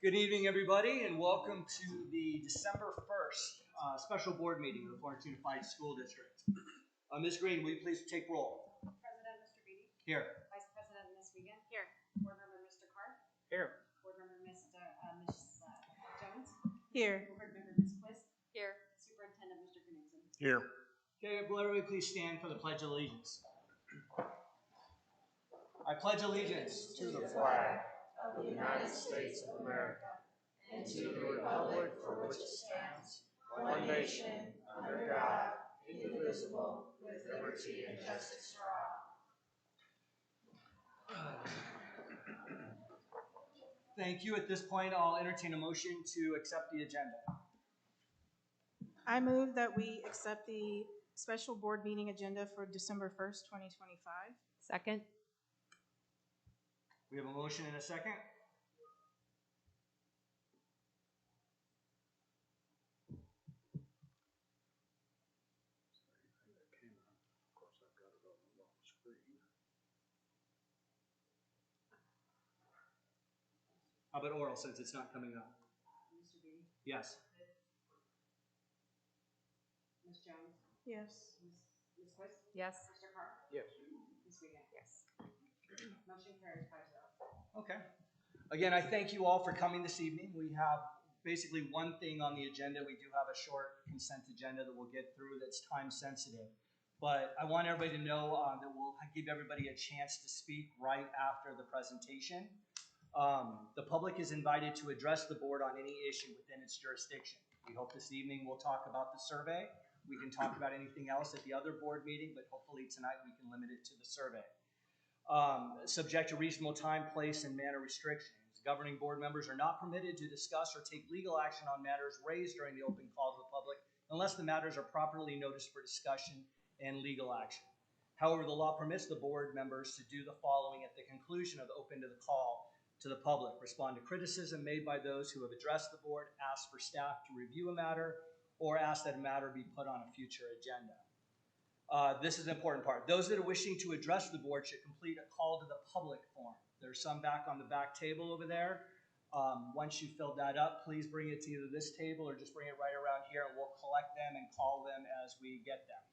Good evening, everybody, and welcome to the December 1st special board meeting of the Florence Unified School District. Ms. Green, will you please take roll? President Mr. Beatty? Here. Vice President Ms. Wiegand? Here. Board Member Mr. Carr? Here. Board Member Ms. Jones? Here. Board Member Ms. Quist? Here. Superintendent Mr. Knudsen? Here. Okay, will everybody please stand for the Pledge of Allegiance. I pledge allegiance to the flag of the United States of America, and to the republic for which it stands, one nation, under God, indivisible, with liberty and justice for all. Thank you. At this point, I'll entertain a motion to accept the agenda. I move that we accept the special board meeting agenda for December 1st, 2025. Second. We have a motion and a second. How about oral, since it's not coming up? Mr. Beatty? Yes. Ms. Jones? Yes. Ms. Quist? Yes. Mr. Carr? Yes. Ms. Wiegand? Yes. Motion carries 5-0. Okay. Again, I thank you all for coming this evening. We have basically one thing on the agenda. We do have a short consent agenda that we'll get through that's time sensitive. But I want everybody to know that we'll give everybody a chance to speak right after the presentation. The public is invited to address the board on any issue within its jurisdiction. We hope this evening we'll talk about the survey. We can talk about anything else at the other board meeting, but hopefully tonight we can limit it to the survey. Subject to reasonable time, place, and manner restrictions. Governing board members are not permitted to discuss or take legal action on matters raised during the open call to the public unless the matters are properly noticed for discussion and legal action. However, the law permits the board members to do the following at the conclusion of the open to the call to the public: respond to criticism made by those who have addressed the board, ask for staff to review a matter, or ask that a matter be put on a future agenda. This is an important part. Those that are wishing to address the board should complete a call to the public form. There's some back on the back table over there. Once you fill that up, please bring it to either this table or just bring it right around here, and we'll collect them and call them as we get them.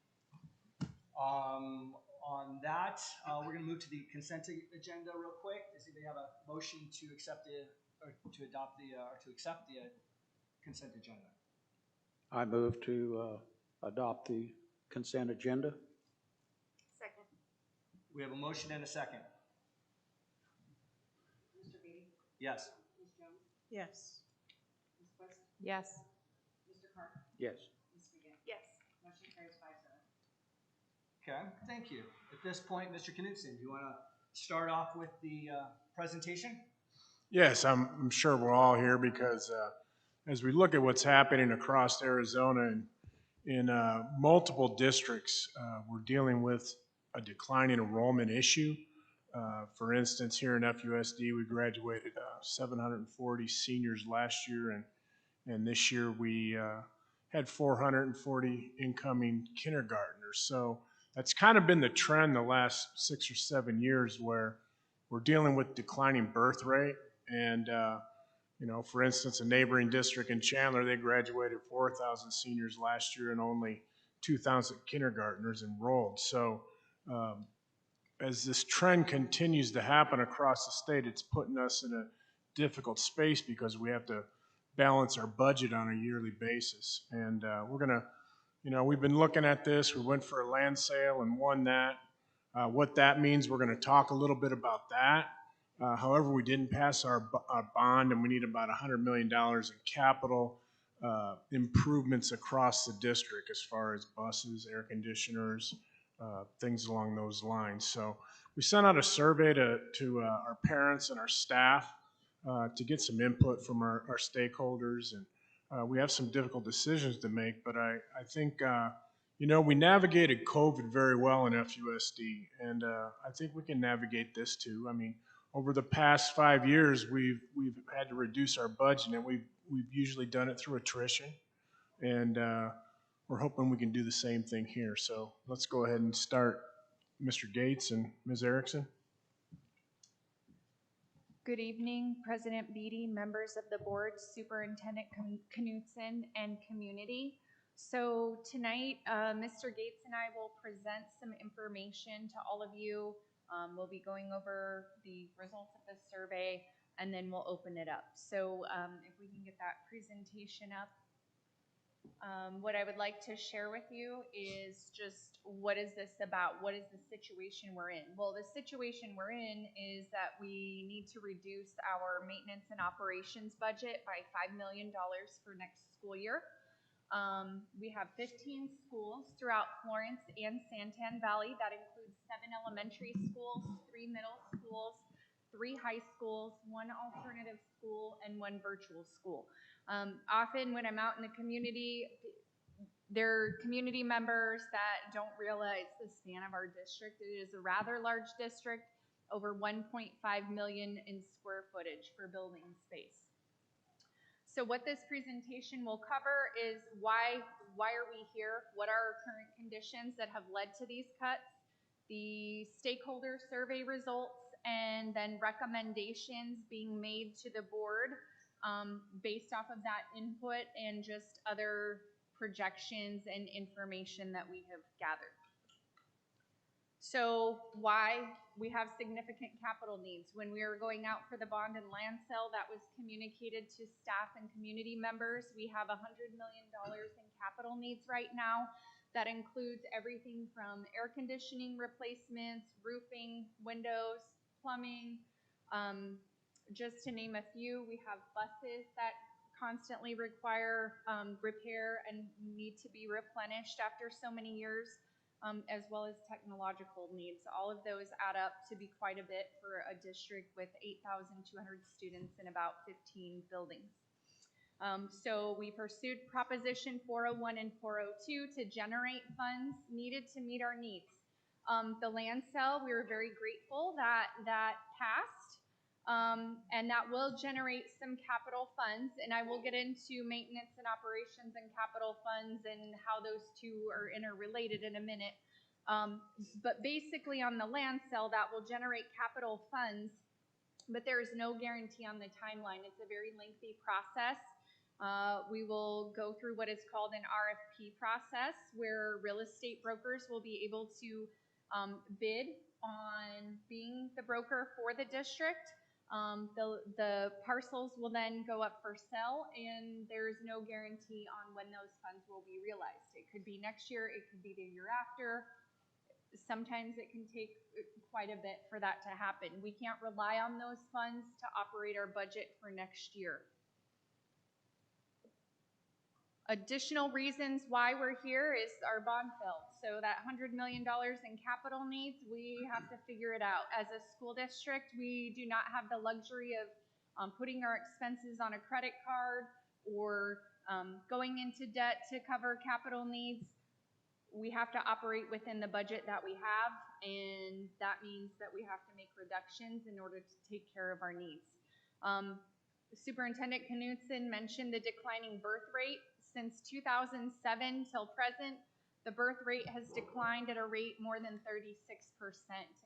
On that, we're going to move to the consent agenda real quick. Does anybody have a motion to accept the, or to adopt the, or to accept the consent agenda? I move to adopt the consent agenda. Second. We have a motion and a second. Mr. Beatty? Yes. Ms. Jones? Yes. Ms. Quist? Yes. Mr. Carr? Yes. Ms. Wiegand? Yes. Motion carries 5-0. Okay, thank you. At this point, Mr. Knudsen, do you want to start off with the presentation? Yes, I'm sure we're all here because as we look at what's happening across Arizona and in multiple districts, we're dealing with a declining enrollment issue. For instance, here in FUSD, we graduated 740 seniors last year, and this year we had 440 incoming kindergartners. So that's kind of been the trend the last 6 or 7 years, where we're dealing with declining birth rate. And you know, for instance, a neighboring district in Chandler, they graduated 4,000 seniors last year and only 2,000 kindergartners enrolled. So as this trend continues to happen across the state, it's putting us in a difficult space because we have to balance our budget on a yearly basis. And we're going to, you know, we've been looking at this. We went for a land sale and won that. What that means, we're going to talk a little bit about that. However, we didn't pass our bond, and we need about $100 million in capital improvements across the district as far as buses, air conditioners, things along those lines. So we sent out a survey to our parents and our staff to get some input from our stakeholders, and we have some difficult decisions to make, but I think you know, we navigated COVID very well in FUSD, and I think we can navigate this too. I mean, over the past 5 years, we've had to reduce our budget, and we've usually done it through attrition, and we're hoping we can do the same thing here. So let's go ahead and start, Mr. Gates and Ms. Erickson. Good evening, President Beatty, members of the board, Superintendent Knudsen, and community. So tonight, Mr. Gates and I will present some information to all of you. We'll be going over the results of the survey, and then we'll open it up. So if we can get that presentation up. What I would like to share with you is just what is this about? What is the situation we're in? Well, the situation we're in is that we need to reduce our maintenance and operations budget by $5 million for next school year. We have 15 schools throughout Florence and Santan Valley. That includes 7 elementary schools, 3 middle schools, 3 high schools, 1 alternative school, and 1 virtual school. Often when I'm out in the community, there are community members that don't realize the span of our district. It is a rather large district, over 1.5 million in square footage for building space. So what this presentation will cover is why are we here? What are our current conditions that have led to these cuts? The stakeholder survey results, and then recommendations being made to the board based off of that input and just other projections and information that we have gathered. So why? We have significant capital needs. When we were going out for the bond and land sale, that was communicated to staff and community members. We have $100 million in capital needs right now. That includes everything from air conditioning replacements, roofing, windows, plumbing, just to name a few. We have buses that constantly require repair and need to be replenished after so many years, as well as technological needs. All of those add up to be quite a bit for a district with 8,200 students and about 15 buildings. So we pursued Proposition 401 and 402 to generate funds needed to meet our needs. The land sale, we were very grateful that that passed. And that will generate some capital funds, and I will get into maintenance and operations and capital funds and how those two are interrelated in a minute. But basically on the land sale, that will generate capital funds, but there is no guarantee on the timeline. It's a very lengthy process. We will go through what is called an RFP process, where real estate brokers will be able to bid on being the broker for the district. The parcels will then go up for sale, and there's no guarantee on when those funds will be realized. It could be next year, it could be the year after. Sometimes it can take quite a bit for that to happen. We can't rely on those funds to operate our budget for next year. Additional reasons why we're here is our bond failed. So that $100 million in capital needs, we have to figure it out. As a school district, we do not have the luxury of putting our expenses on a credit card or going into debt to cover capital needs. We have to operate within the budget that we have, and that means that we have to make reductions in order to take care of our needs. Superintendent Knudsen mentioned the declining birth rate. Since 2007 till present, the birth rate has declined at a rate more than 36%.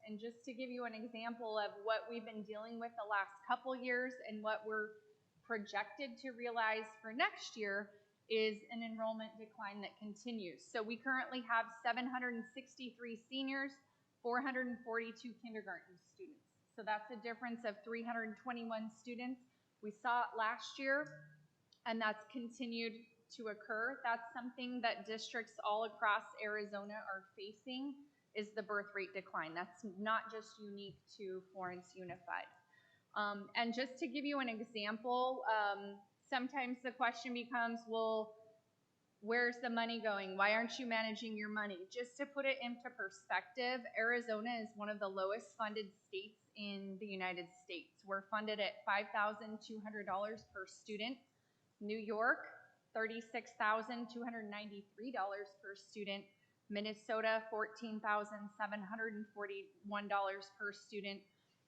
And just to give you an example of what we've been dealing with the last couple years and what we're projected to realize for next year is an enrollment decline that continues. So we currently have 763 seniors, 442 kindergarten students. So that's a difference of 321 students. We saw it last year, and that's continued to occur. That's something that districts all across Arizona are facing, is the birth rate decline. That's not just unique to Florence Unified. And just to give you an example, sometimes the question becomes, well, where's the money going? Why aren't you managing your money? Just to put it into perspective, Arizona is one of the lowest funded states in the United States. We're funded at $5,200 per student. New York, $36,293 per student. Minnesota, $14,741 per student.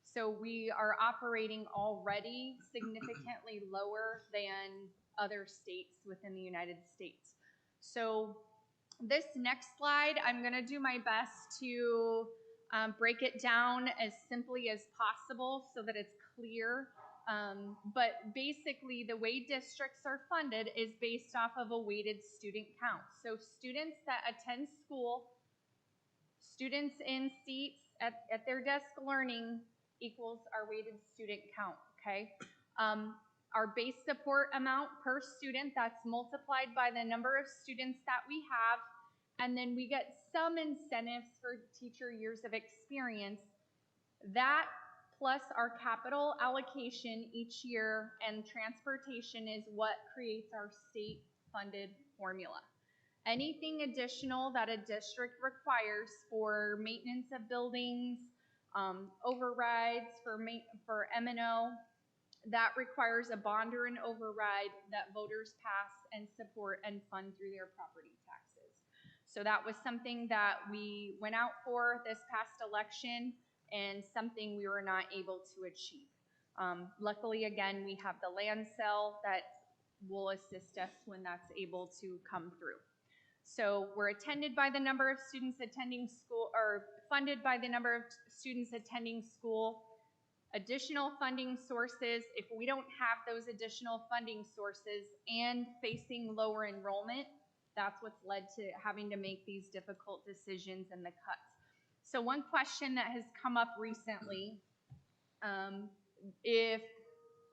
So we are operating already significantly lower than other states within the United States. So this next slide, I'm going to do my best to break it down as simply as possible so that it's clear. But basically, the way districts are funded is based off of a weighted student count. So students that attend school, students in seats at their desk learning equals our weighted student count, okay? Our base support amount per student, that's multiplied by the number of students that we have, and then we get some incentives for teacher years of experience. That plus our capital allocation each year and transportation is what creates our state-funded formula. Anything additional that a district requires for maintenance of buildings, overrides for M&O, that requires a bond or an override that voters pass and support and fund through their property taxes. So that was something that we went out for this past election and something we were not able to achieve. Luckily, again, we have the land sale that will assist us when that's able to come through. So we're attended by the number of students attending school, or funded by the number of students attending school. Additional funding sources, if we don't have those additional funding sources and facing lower enrollment, that's what's led to having to make these difficult decisions and the cuts. So one question that has come up recently, if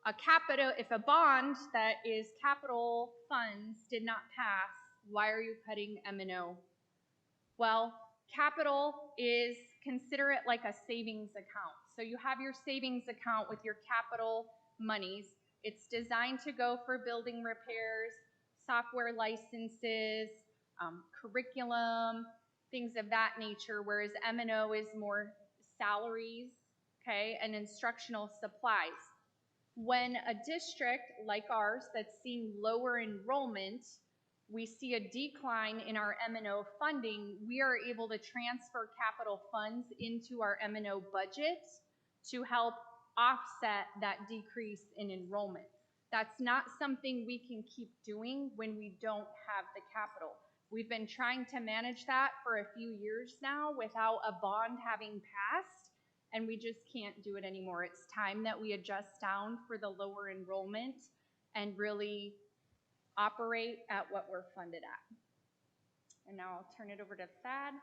a bond that is capital funds did not pass, why are you cutting M&O? Well, capital is, consider it like a savings account. So you have your savings account with your capital monies. It's designed to go for building repairs, software licenses, curriculum, things of that nature, whereas M&O is more salaries, okay, and instructional supplies. When a district like ours that's seeing lower enrollment, we see a decline in our M&O funding, we are able to transfer capital funds into our M&O budget to help offset that decrease in enrollment. That's not something we can keep doing when we don't have the capital. We've been trying to manage that for a few years now without a bond having passed, and we just can't do it anymore. It's time that we adjust down for the lower enrollment and really operate at what we're funded at. And now I'll turn it over to Thad.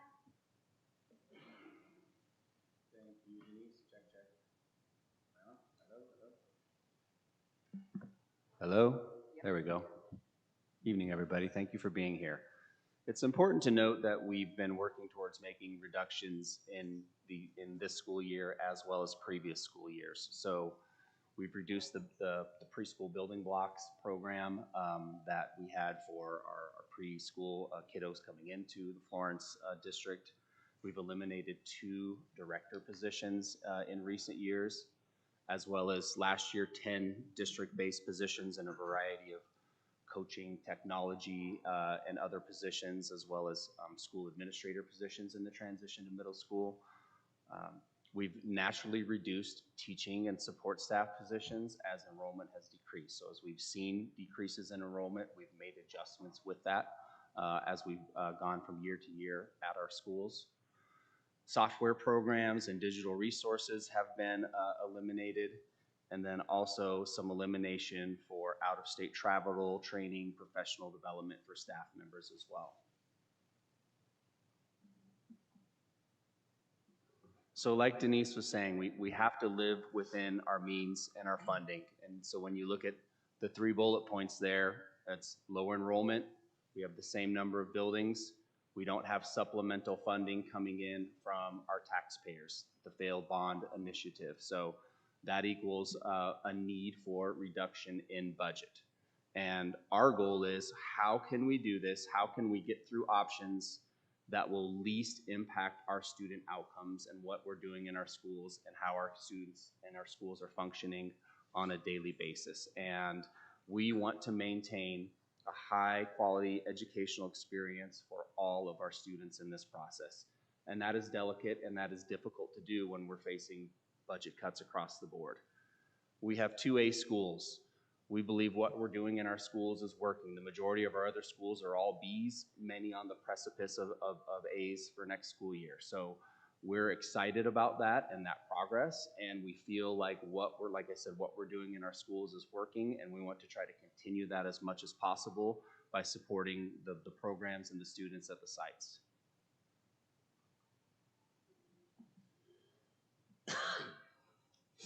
Thank you, Denise. Check, check. Hello? There we go. Evening, everybody. Thank you for being here. It's important to note that we've been working towards making reductions in this school year as well as previous school years. So we've reduced the preschool building blocks program that we had for our preschool kiddos coming into the Florence district. We've eliminated 2 director positions in recent years, as well as last year 10 district-based positions in a variety of coaching, technology, and other positions, as well as school administrator positions in the transition to middle school. We've naturally reduced teaching and support staff positions as enrollment has decreased. So as we've seen decreases in enrollment, we've made adjustments with that as we've gone from year to year at our schools. Software programs and digital resources have been eliminated, and then also some elimination for out-of-state travel, training, professional development for staff members as well. So like Denise was saying, we have to live within our means and our funding. And so when you look at the 3 bullet points there, that's lower enrollment. We have the same number of buildings. We don't have supplemental funding coming in from our taxpayers, the failed bond initiative. So that equals a need for reduction in budget. And our goal is, how can we do this? How can we get through options that will least impact our student outcomes and what we're doing in our schools and how our students and our schools are functioning on a daily basis. And we want to maintain a high quality educational experience for all of our students in this process. And that is delicate and that is difficult to do when we're facing budget cuts across the board. We have 2A schools. We believe what we're doing in our schools is working. The majority of our other schools are all Bs, many on the precipice of As for next school year. So We're excited about that and that progress, and we feel like like I said, what we're doing in our schools is working, and we want to try to continue that as much as possible by supporting the programs and the students at the sites.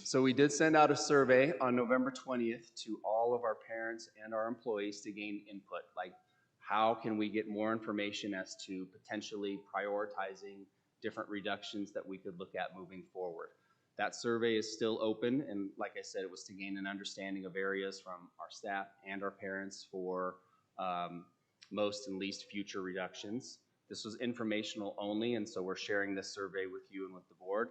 So we did send out a survey on November 20th to all of our parents and our employees to gain input, like how can we get more information as to potentially prioritizing different reductions that we could look at moving forward. That survey is still open, and like I said, it was to gain an understanding of areas from our staff and our parents for most and least future reductions. This was informational only, and so we're sharing this survey with you and with the board.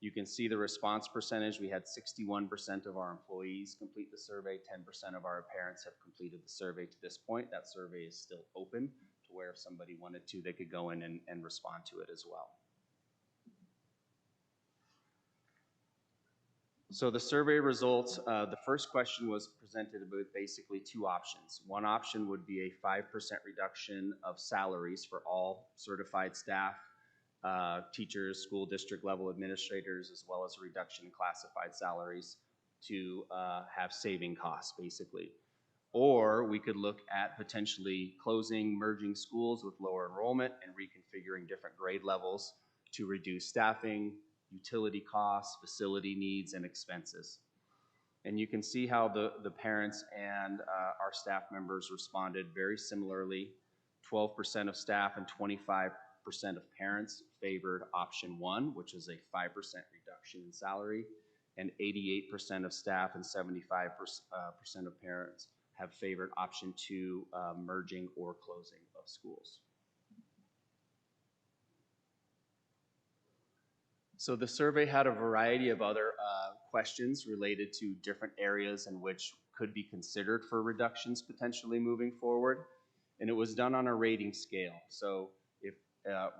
You can see the response percentage. We had 61% of our employees complete the survey, 10% of our parents have completed the survey to this point. That survey is still open to where if somebody wanted to, they could go in and respond to it as well. So the survey results, the first question was presented with basically two options. One option would be a 5% reduction of salaries for all certified staff, teachers, school district level administrators, as well as a reduction in classified salaries to have saving costs, basically. Or we could look at potentially closing, merging schools with lower enrollment and reconfiguring different grade levels to reduce staffing, utility costs, facility needs, and expenses. And you can see how the parents and our staff members responded very similarly. 12% of staff and 25% of parents favored option 1, which is a 5% reduction in salary, and 88% of staff and 75% of parents have favored option 2, merging or closing of schools. So the survey had a variety of other questions related to different areas in which could be considered for reductions potentially moving forward. And it was done on a rating scale. So if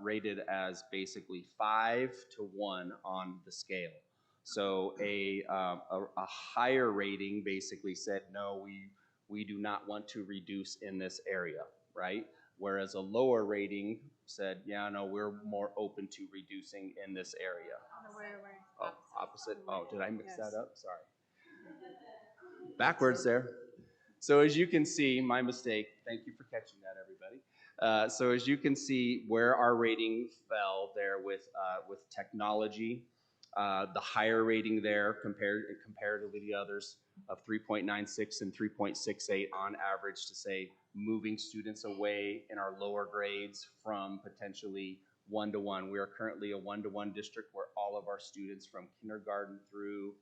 rated as basically 5 to 1 on the scale. So a higher rating basically said, no, we do not want to reduce in this area, right? Whereas a lower rating said, yeah, no, we're more open to reducing in this area. Oh, opposite. Oh, did I mix that up? Sorry. Backwards there. So as you can see, my mistake. Thank you for catching that, everybody. So as you can see where our rating fell there with technology, the higher rating there comparatively to the others of 3.96 and 3.68 on average to say moving students away in our lower grades from potentially 1-to-1. We are currently a 1-to-1 district where all of our students from kindergarten through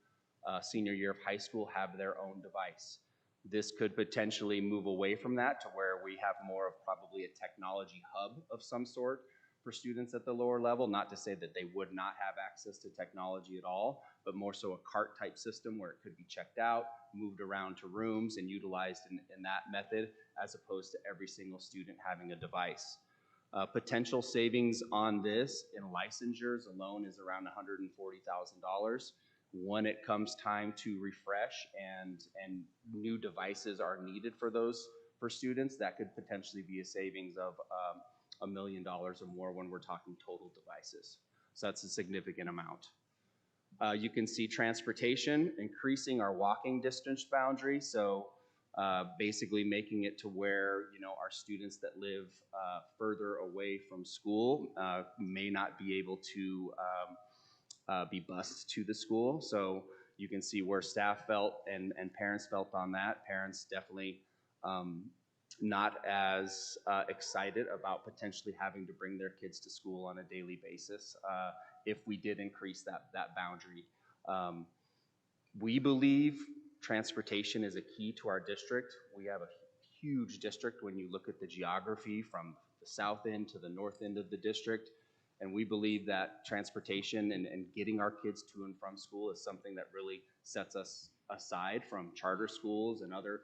senior year of high school have their own device. This could potentially move away from that to where we have more of probably a technology hub of some sort for students at the lower level, not to say that they would not have access to technology at all, but more so a cart type system where it could be checked out, moved around to rooms and utilized in that method, as opposed to every single student having a device. Potential savings on this in licensures alone is around $140,000. When it comes time to refresh and new devices are needed for students, that could potentially be a savings of $1 million or more when we're talking total devices. So that's a significant amount. You can see transportation, increasing our walking distance boundary. So basically making it to where, our students that live further away from school may not be able to be bused to the school. So you can see where staff felt and parents felt on that. Parents definitely not as excited about potentially having to bring their kids to school on a daily basis if we did increase that boundary. We believe transportation is a key to our district. We have a huge district when you look at the geography from the south end to the north end of the district. And we believe that transportation and getting our kids to and from school is something that really sets us aside from charter schools and other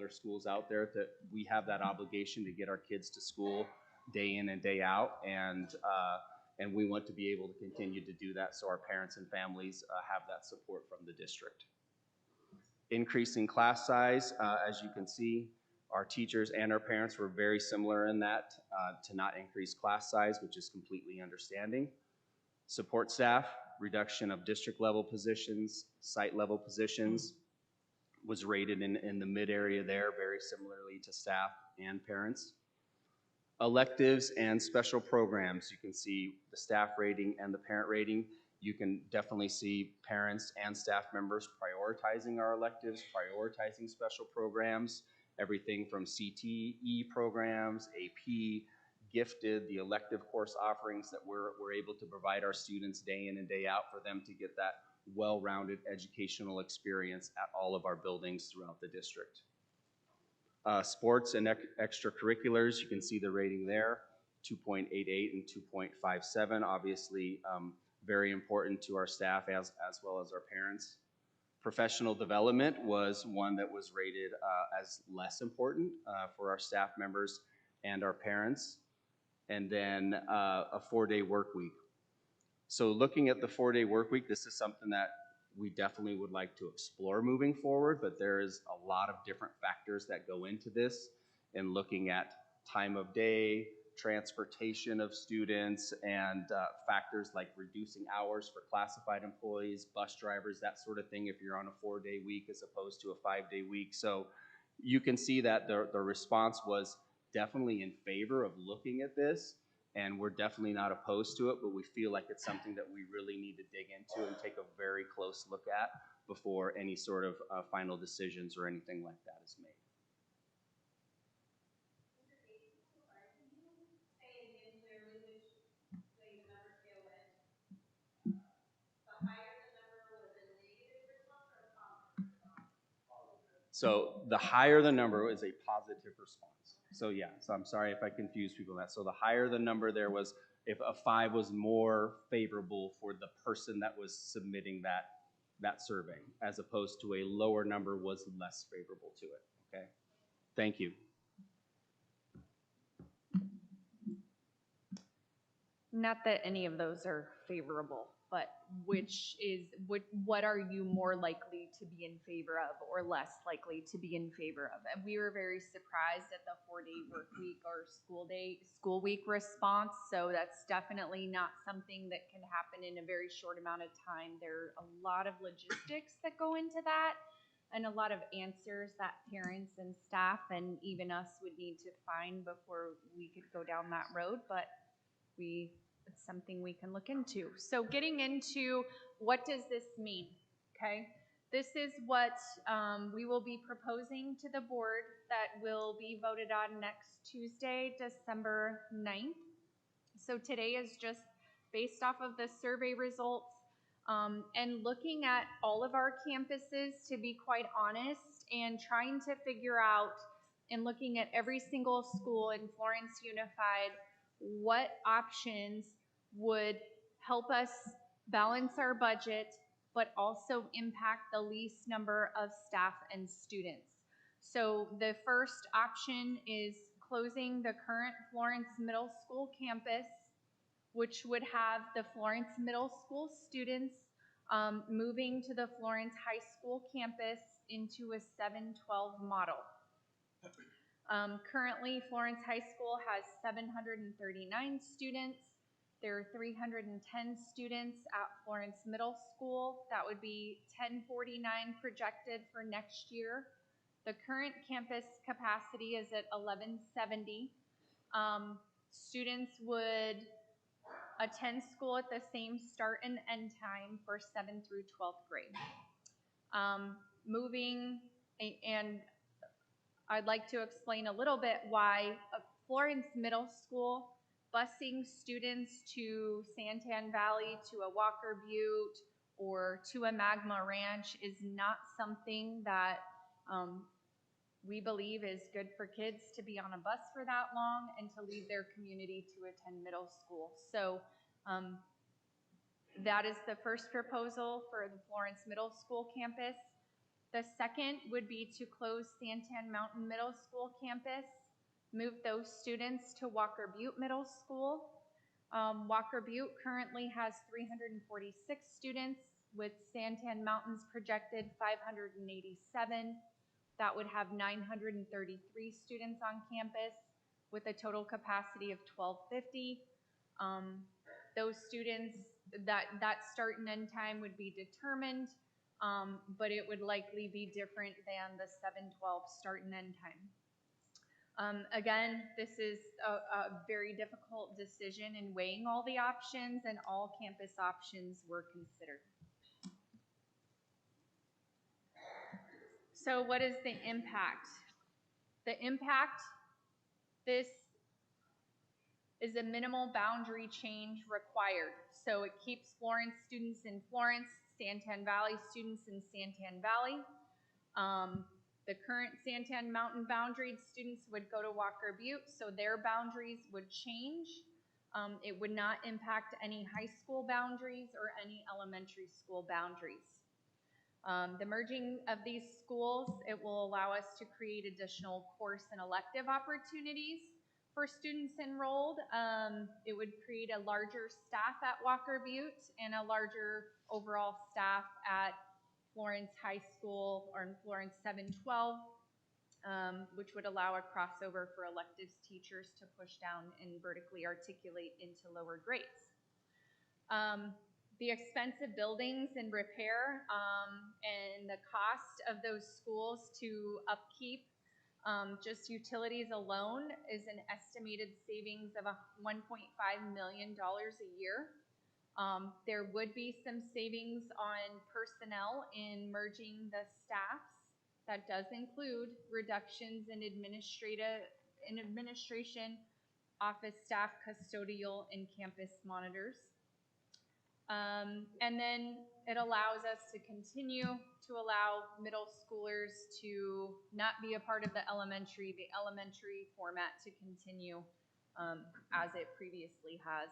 schools out there, that we have that obligation to get our kids to school day in and day out. And we want to be able to continue to do that so our parents and families have that support from the district. Increasing class size, as you can see, our teachers and our parents were very similar in that to not increase class size, which is completely understanding. Support staff, reduction of district level positions, site level positions, was rated in the mid area there, very similarly to staff and parents. Electives and special programs, you can see the staff rating and the parent rating. You can definitely see parents and staff members prioritizing our electives, prioritizing special programs, everything from CTE programs, AP, gifted, the elective course offerings that we're able to provide our students day in and day out for them to get that well-rounded educational experience at all of our buildings throughout the district. Sports and extracurriculars, you can see the rating there, 2.88 and 2.57, obviously very important to our staff as well as our parents. Professional development was one that was rated as less important for our staff members and our parents. And then a 4-day work week. So looking at the 4-day work week, this is something that we definitely would like to explore moving forward, but there is a lot of different factors that go into this in looking at time of day, transportation of students, and factors like reducing hours for classified employees, bus drivers, that sort of thing if you're on a 4-day week as opposed to a 5-day week. So you can see that the response was definitely in favor of looking at this, and we're definitely not opposed to it, but we feel like it's something that we really need to dig into and take a very close look at before any sort of final decisions or anything like that is made. So the higher the number is a positive response. So yeah, so I'm sorry if I confuse people on that. So the higher the number there was, if a 5 was more favorable for the person that was submitting that survey, as opposed to a lower number was less favorable to it, okay? Thank you. Not that any of those are favorable, but what are you more likely to be in favor of or less likely to be in favor of? And we were very surprised at the 4-day work week or school week response. So that's definitely not something that can happen in a very short amount of time. There are a lot of logistics that go into that and a lot of answers that parents and staff and even us would need to find before we could go down that road. But it's something we can look into. So getting into what does this mean, okay? This is what we will be proposing to the board that will be voted on next Tuesday, December 9th. So today is just based off of the survey results and looking at all of our campuses, to be quite honest, and trying to figure out and looking at every single school in Florence Unified, what options would help us balance our budget, but also impact the least number of staff and students. So the first option is closing the current Florence Middle School campus, which would have the Florence Middle School students moving to the Florence High School campus into a 7-12 model. Currently, Florence High School has 739 students. There are 310 students at Florence Middle School. That would be 1049 projected for next year. The current campus capacity is at 1170. Students would attend school at the same start and end time for 7th through 12th grade. And I'd like to explain a little bit why Florence Middle School busing students to Santan Valley, to a Walker Butte, or to a Magma Ranch is not something that we believe is good for kids to be on a bus for that long and to leave their community to attend middle school. So that is the first proposal for the Florence Middle School campus. The second would be to close Santan Mountain Middle School campus, move those students to Walker Butte Middle School. Walker Butte currently has 346 students, with Santan Mountain's projected 587. That would have 933 students on campus with a total capacity of 1250. Those students that start and end time would be determined, but it would likely be different than the 7/12 start and end time. Again, this is a very difficult decision in weighing all the options, and all campus options were considered. So what is the impact? The impact, this is a minimal boundary change required. So it keeps Florence students in Florence, Santan Valley students in Santan Valley. The current Santan Mountain boundaried students would go to Walker Butte, so their boundaries would change. It would not impact any high school boundaries or any elementary school boundaries. The merging of these schools, it will allow us to create additional course and elective opportunities for students enrolled. It would create a larger staff at Walker Butte and a larger overall staff at Florence High School or in Florence 7/12, which would allow a crossover for electives teachers to push down and vertically articulate into lower grades. The expense of buildings and repair and the cost of those schools to upkeep, just utilities alone, is an estimated savings of $1.5 million a year. There would be some savings on personnel in merging the staffs. That does include reductions in administration, office staff, custodial, and campus monitors. And then it allows us to continue to allow middle schoolers to not be a part of the elementary format to continue as it previously has.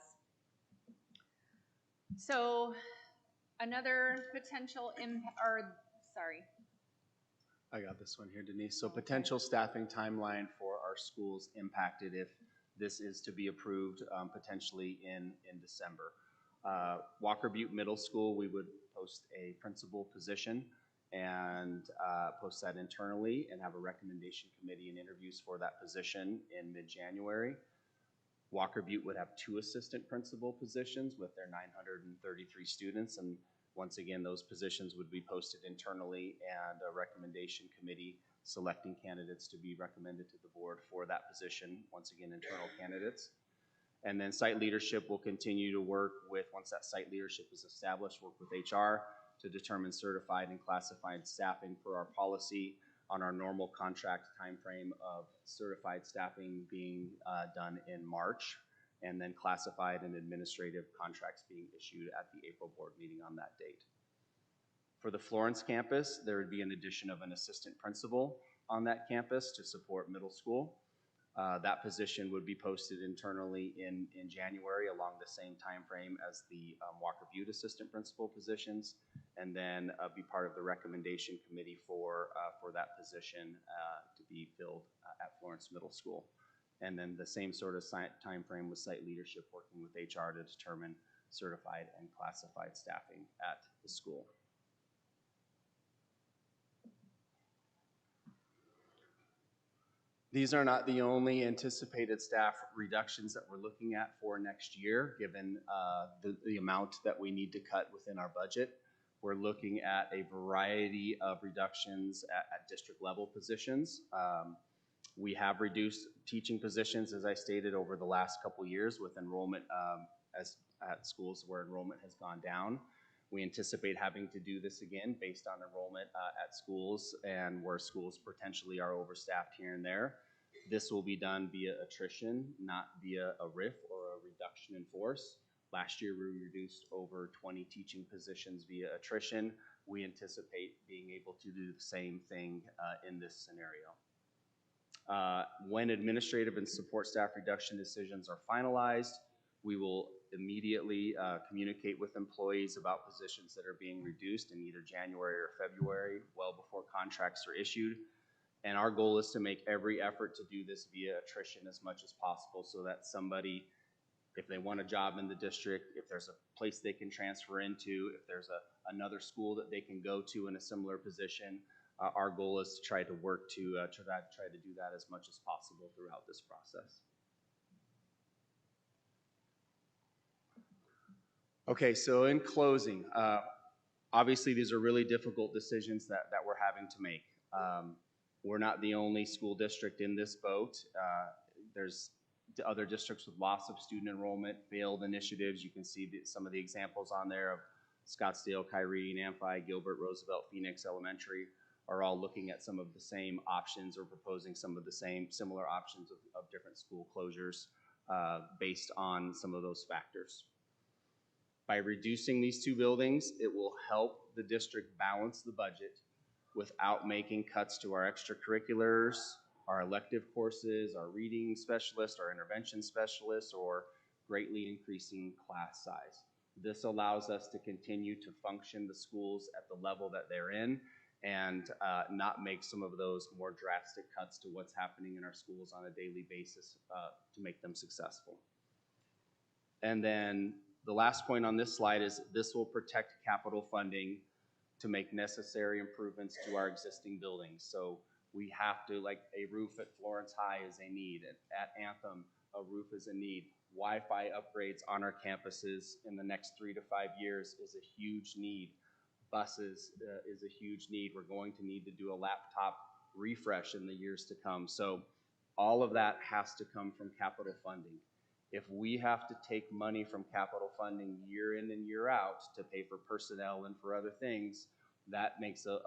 So another potential I got this one here, Denise. So potential staffing timeline for our schools impacted if this is to be approved potentially in December. Walker Butte Middle School, we would post a principal position and post that internally and have a recommendation committee and interviews for that position in mid-January. Walker Butte would have 2 assistant principal positions with their 933 students, and once again, those positions would be posted internally and a recommendation committee selecting candidates to be recommended to the board for that position, once again, internal candidates. And then site leadership will continue to work with, once that site leadership is established, work with HR to determine certified and classified staffing for our policy on our normal contract timeframe of certified staffing being done in March, and then classified and administrative contracts being issued at the April board meeting on that date. For the Florence campus, there would be an addition of an assistant principal on that campus to support middle school. That position would be posted internally in January along the same time frame as the Walker Butte assistant principal positions, and then be part of the recommendation committee for that position to be filled at Florence Middle School. And then the same sort of time frame with site leadership working with HR to determine certified and classified staffing at the school. These are not the only anticipated staff reductions that we're looking at for next year, given the amount that we need to cut within our budget. We're looking at a variety of reductions at district level positions. We have reduced teaching positions, as I stated, over the last couple years with enrollment at schools where enrollment has gone down. We anticipate having to do this again based on enrollment at schools and where schools potentially are overstaffed here and there. This will be done via attrition, not via a RIF or a reduction in force. Last year, we reduced over 20 teaching positions via attrition. We anticipate being able to do the same thing in this scenario. When administrative and support staff reduction decisions are finalized, we will immediately communicate with employees about positions that are being reduced in either January or February, well before contracts are issued. And our goal is to make every effort to do this via attrition as much as possible so that somebody, if they want a job in the district, if there's a place they can transfer into, if there's another school that they can go to in a similar position, our goal is to try to work to try to do that as much as possible throughout this process. Okay, so in closing, obviously these are really difficult decisions that we're having to make. We're not the only school district in this boat. There's other districts with loss of student enrollment, failed initiatives. You can see some of the examples on there of Scottsdale, Kyrie, Namfi, Gilbert, Roosevelt, Phoenix Elementary are all looking at some of the same options or proposing some of the same similar options of different school closures based on some of those factors. By reducing these two buildings, it will help the district balance the budget without making cuts to our extracurriculars, our elective courses, our reading specialists, our intervention specialists, or greatly increasing class size. This allows us to continue to function the schools at the level that they're in and not make some of those more drastic cuts to what's happening in our schools on a daily basis to make them successful. And then the last point on this slide is this will protect capital funding to make necessary improvements to our existing buildings. So we have to, like a roof at Florence High is a need, at Anthem, a roof is a need. Wi-Fi upgrades on our campuses in the next 3 to 5 years is a huge need. Buses is a huge need. We're going to need to do a laptop refresh in the years to come. So all of that has to come from capital funding. If we have to take money from capital funding year in and year out to pay for personnel and for other things, that makes a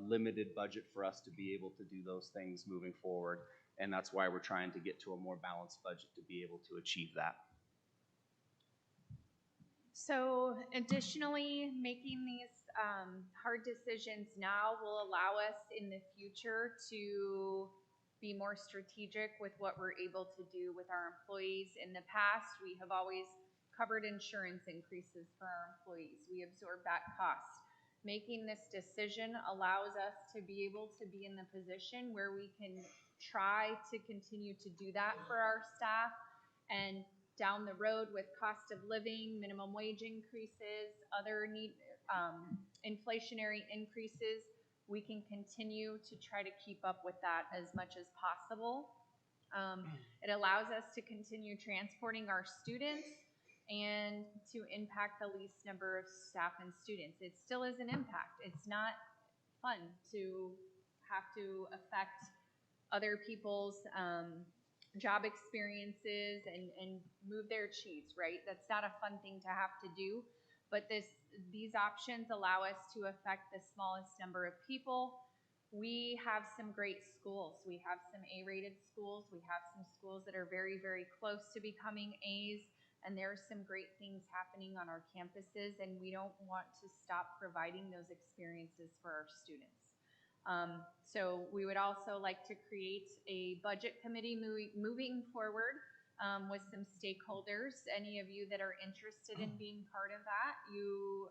limited budget for us to be able to do those things moving forward. And that's why we're trying to get to a more balanced budget to be able to achieve that. So additionally, making these hard decisions now will allow us in the future to be more strategic with what we're able to do with our employees. In the past, we have always covered insurance increases for our employees. We absorb that cost. Making this decision allows us to be able to be in the position where we can try to continue to do that for our staff, and down the road with cost of living, minimum wage increases, other inflationary increases, we can continue to try to keep up with that as much as possible. It allows us to continue transporting our students and to impact the least number of staff and students. It still is an impact. It's not fun to have to affect other people's job experiences and move their cheese, right? That's not a fun thing to have to do, but these options allow us to affect the smallest number of people. We have some great schools. We have some A-rated schools. We have some schools that are very, very close to becoming A's, and there are some great things happening on our campuses, and we don't want to stop providing those experiences for our students. So we would also like to create a budget committee moving forward with some stakeholders. Any of you that are interested in being part of that, you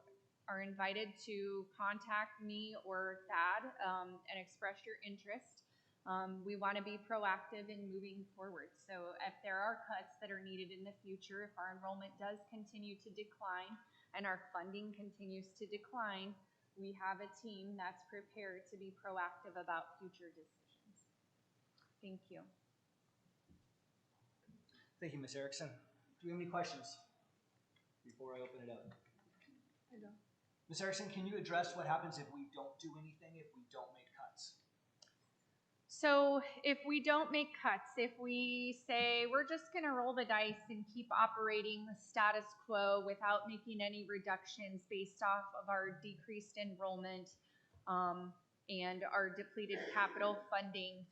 are invited to contact me or Thad and express your interest. We want to be proactive in moving forward. So if there are cuts that are needed in the future, if our enrollment does continue to decline and our funding continues to decline, we have a team that's prepared to be proactive about future decisions. Thank you. Thank you, Ms. Erickson. Do we have any questions before I open it up? I don't. Ms. Erickson, can you address what happens if we don't do anything, if we don't make cuts? So if we don't make cuts, if we say we're just going to roll the dice and keep operating the status quo without making any reductions based off of our decreased enrollment and our depleted capital funding,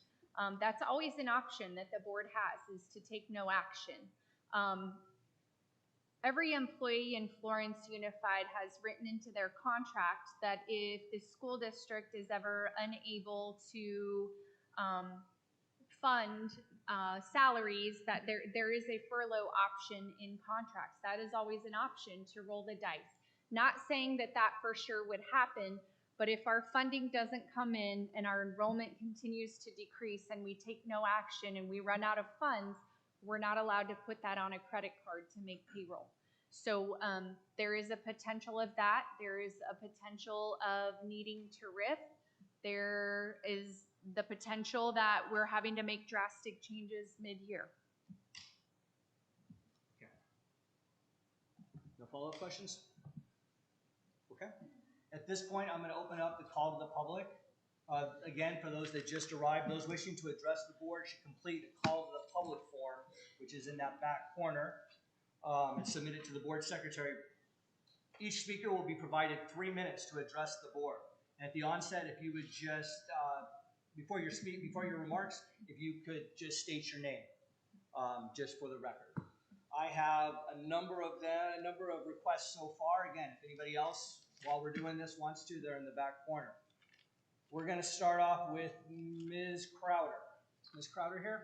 that's always an option that the board has, is to take no action. Every employee in Florence Unified has written into their contract that if the school district is ever unable to fund salaries, that there is a furlough option in contracts. That is always an option to roll the dice. Not saying that that for sure would happen, but if our funding doesn't come in and our enrollment continues to decrease and we take no action and we run out of funds, we're not allowed to put that on a credit card to make payroll. So there is a potential of that. There is a potential of needing to RIF. There is the potential that we're having to make drastic changes mid-year. No follow-up questions? Okay. At this point, I'm going to open up the call to the public. Again, for those that just arrived, those wishing to address the board should complete a call to the public form, which is in that back corner, and submit it to the board secretary. Each speaker will be provided 3 minutes to address the board. And at the onset, if you would just, before your remarks, if you could just state your name, just for the record. I have a number of requests so far. Again, if anybody else, while we're doing this, wants to, they're in the back corner. We're going to start off with Ms. Crowder. Is Ms. Crowder here?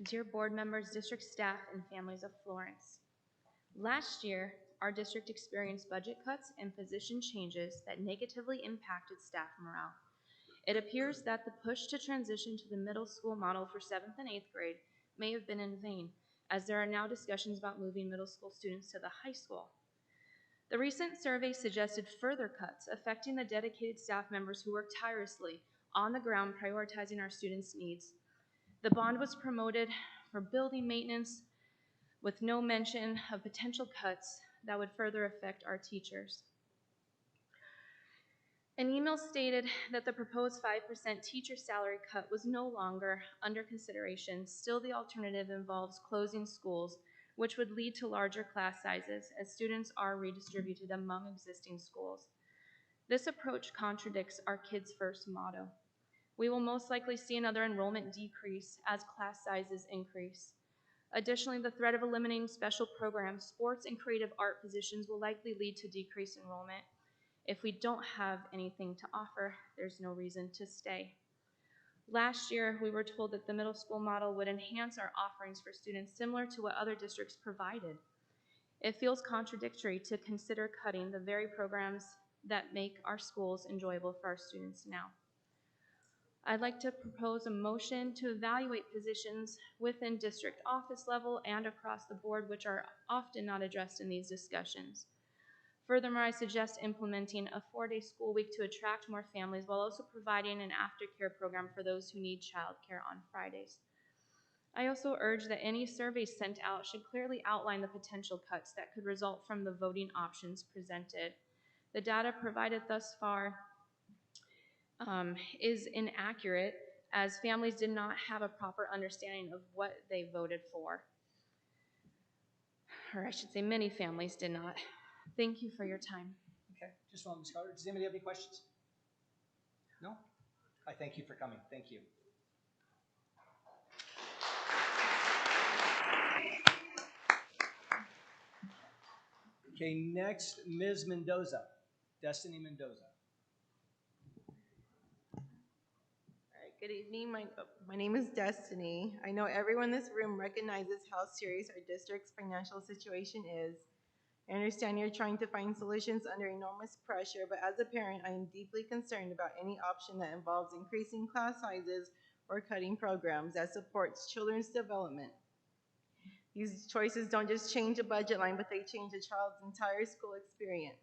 Dear board members, district staff, and families of Florence. Last year, our district experienced budget cuts and position changes that negatively impacted staff morale. It appears that the push to transition to the middle school model for 7th and 8th grade may have been in vain, as there are now discussions about moving middle school students to the high school. The recent survey suggested further cuts affecting the dedicated staff members who work tirelessly on the ground prioritizing our students' needs. The bond was promoted for building maintenance with no mention of potential cuts that would further affect our teachers. An email stated that the proposed 5% teacher salary cut was no longer under consideration. Still, the alternative involves closing schools, which would lead to larger class sizes as students are redistributed among existing schools. This approach contradicts our Kids First motto. We will most likely see another enrollment decrease as class sizes increase. Additionally, the threat of eliminating special programs, sports, and creative art positions will likely lead to decreased enrollment. If we don't have anything to offer, there's no reason to stay. Last year, we were told that the middle school model would enhance our offerings for students similar to what other districts provided. It feels contradictory to consider cutting the very programs that make our schools enjoyable for our students now. I'd like to propose a motion to evaluate positions within district office level and across the board, which are often not addressed in these discussions. Furthermore, I suggest implementing a 4-day school week to attract more families while also providing an aftercare program for those who need childcare on Fridays. I also urge that any surveys sent out should clearly outline the potential cuts that could result from the voting options presented. The data provided thus far is inaccurate, as families did not have a proper understanding of what they voted for. Or I should say many families did not. Thank you for your time. Okay, just one, Ms. Carter. Does anybody have any questions? No? I thank you for coming. Thank you. Okay, next, Ms. Mendoza, Destiny Mendoza. Good evening. My name is Destiny. I know everyone in this room recognizes how serious our district's financial situation is. I understand you're trying to find solutions under enormous pressure, but as a parent, I am deeply concerned about any option that involves increasing class sizes or cutting programs that supports children's development. These choices don't just change a budget line, but they change a child's entire school experience.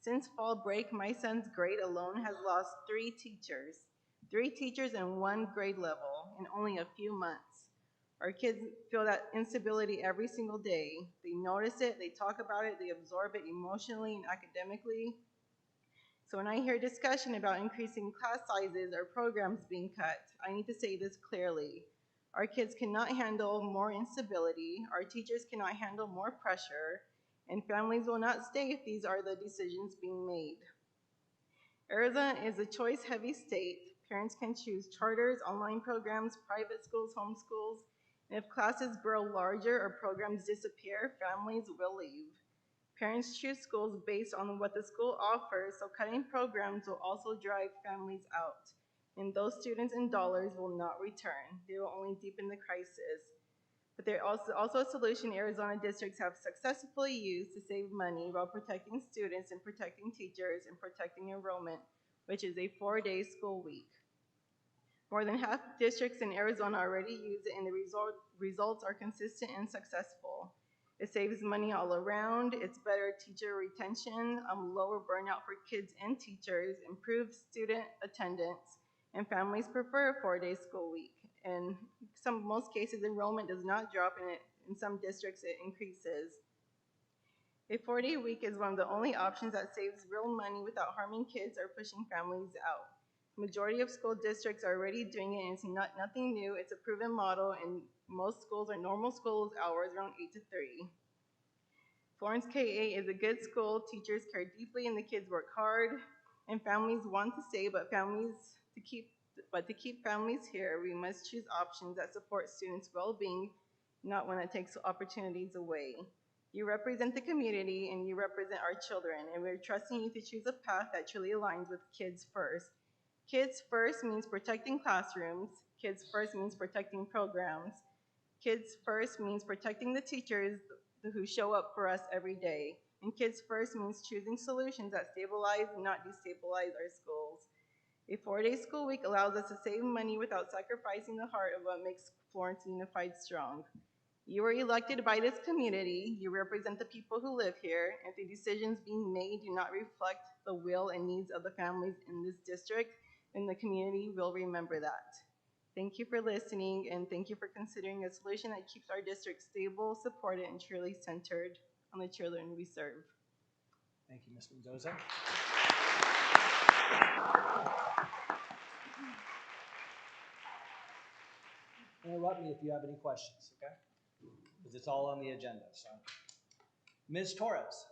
Since fall break, my son's grade alone has lost 3 teachers. 3 teachers in 1 grade level in only a few months. Our kids feel that instability every single day. They notice it, they talk about it, they absorb it emotionally and academically. So when I hear discussion about increasing class sizes or programs being cut, I need to say this clearly. Our kids cannot handle more instability, our teachers cannot handle more pressure, and families will not stay if these are the decisions being made. Arizona is a choice-heavy state. Parents can choose charters, online programs, private schools, homeschools, and if classes grow larger or programs disappear, families will leave. Parents choose schools based on what the school offers, so cutting programs will also drive families out. And those students and dollars will not return. They will only deepen the crisis. But there is also a solution Arizona districts have successfully used to save money while protecting students and protecting teachers and protecting enrollment, which is a 4-day school week. More than half districts in Arizona already use it, and the results are consistent and successful. It saves money all around, it's better teacher retention, lower burnout for kids and teachers, improves student attendance, and families prefer a 4-day school week. In most cases, enrollment does not drop, and in some districts it increases. A 4-day week is one of the only options that saves real money without harming kids or pushing families out. Majority of school districts are already doing it, and it's nothing new. It's a proven model, and most schools are normal schools hours around 8 to 3. Florence K-8 is a good school. Teachers care deeply, and the kids work hard, and families want to stay, but to keep families here, we must choose options that support students' well-being, not one that takes opportunities away. You represent the community, and you represent our children, and we're trusting you to choose a path that truly aligns with kids first. Kids first means protecting classrooms. Kids first means protecting programs. Kids first means protecting the teachers who show up for us every day. And kids first means choosing solutions that stabilize, not destabilize our schools. A 4-day school week allows us to save money without sacrificing the heart of what makes Florence Unified strong. You are elected by this community. You represent the people who live here. If the decisions being made do not reflect the will and needs of the families in this district, then the community will remember that. Thank you for listening, and thank you for considering a solution that keeps our district stable, supported, and truly centered on the children we serve. Thank you, Ms. Mendoza. Interrupt me if you have any questions, okay? Because it's all on the agenda. So, Ms. Torres.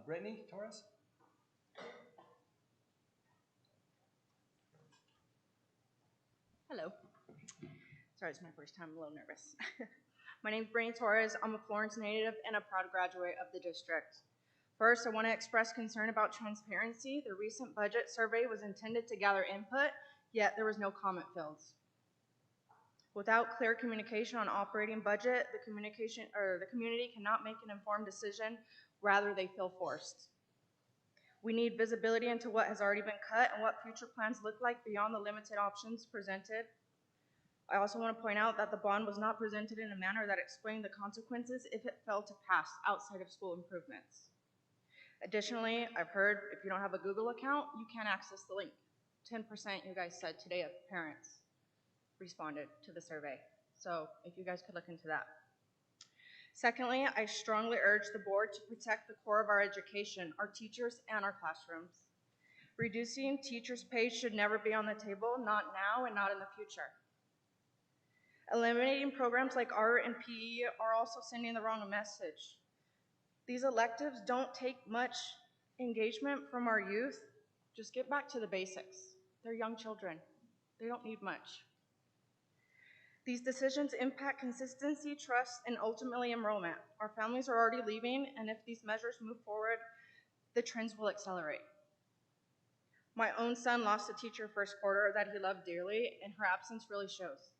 Brittany Torres? Hello. Sorry, it's my first time, I'm a little nervous. My name's Brittany Torres. I'm a Florence native and a proud graduate of the district. First, I want to express concern about transparency. The recent budget survey was intended to gather input, yet there was no comment fields. Without clear communication on operating budget, the community cannot make an informed decision, rather they feel forced. We need visibility into what has already been cut and what future plans look like beyond the limited options presented. I also want to point out that the bond was not presented in a manner that explained the consequences if it failed to pass outside of school improvements. Additionally, I've heard if you don't have a Google account, you can't access the link. 10% you guys said today of parents responded to the survey. So if you guys could look into that. Secondly, I strongly urge the board to protect the core of our education, our teachers and our classrooms. Reducing teachers' pay should never be on the table, not now and not in the future. Eliminating programs like art and PE are also sending the wrong message. These electives don't take much engagement from our youth. Just get back to the basics. They're young children. They don't need much. These decisions impact consistency, trust, and ultimately enrollment. Our families are already leaving, and if these measures move forward, the trends will accelerate. My own son lost a teacher first quarter that he loved dearly, and her absence really shows.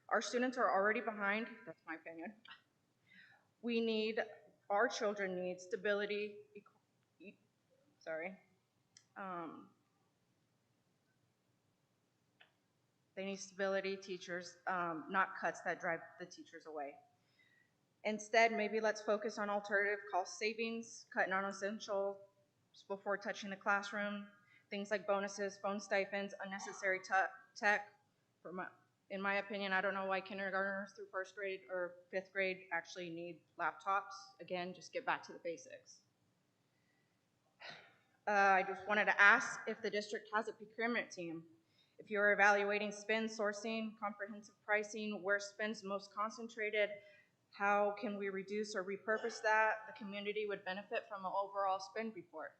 Our students are already behind, that's my opinion. Our children need stability, they need stability, teachers, not cuts that drive the teachers away. Instead, maybe let's focus on alternative cost savings, cut non-essential before touching the classroom, things like bonuses, phone stipends, unnecessary tech. In my opinion, I don't know why kindergartners through first grade or fifth grade actually need laptops. Again, just get back to the basics. I just wanted to ask if the district has a procurement team. If you're evaluating spend, sourcing, comprehensive pricing, where spend's most concentrated, how can we reduce or repurpose that? The community would benefit from an overall spend report.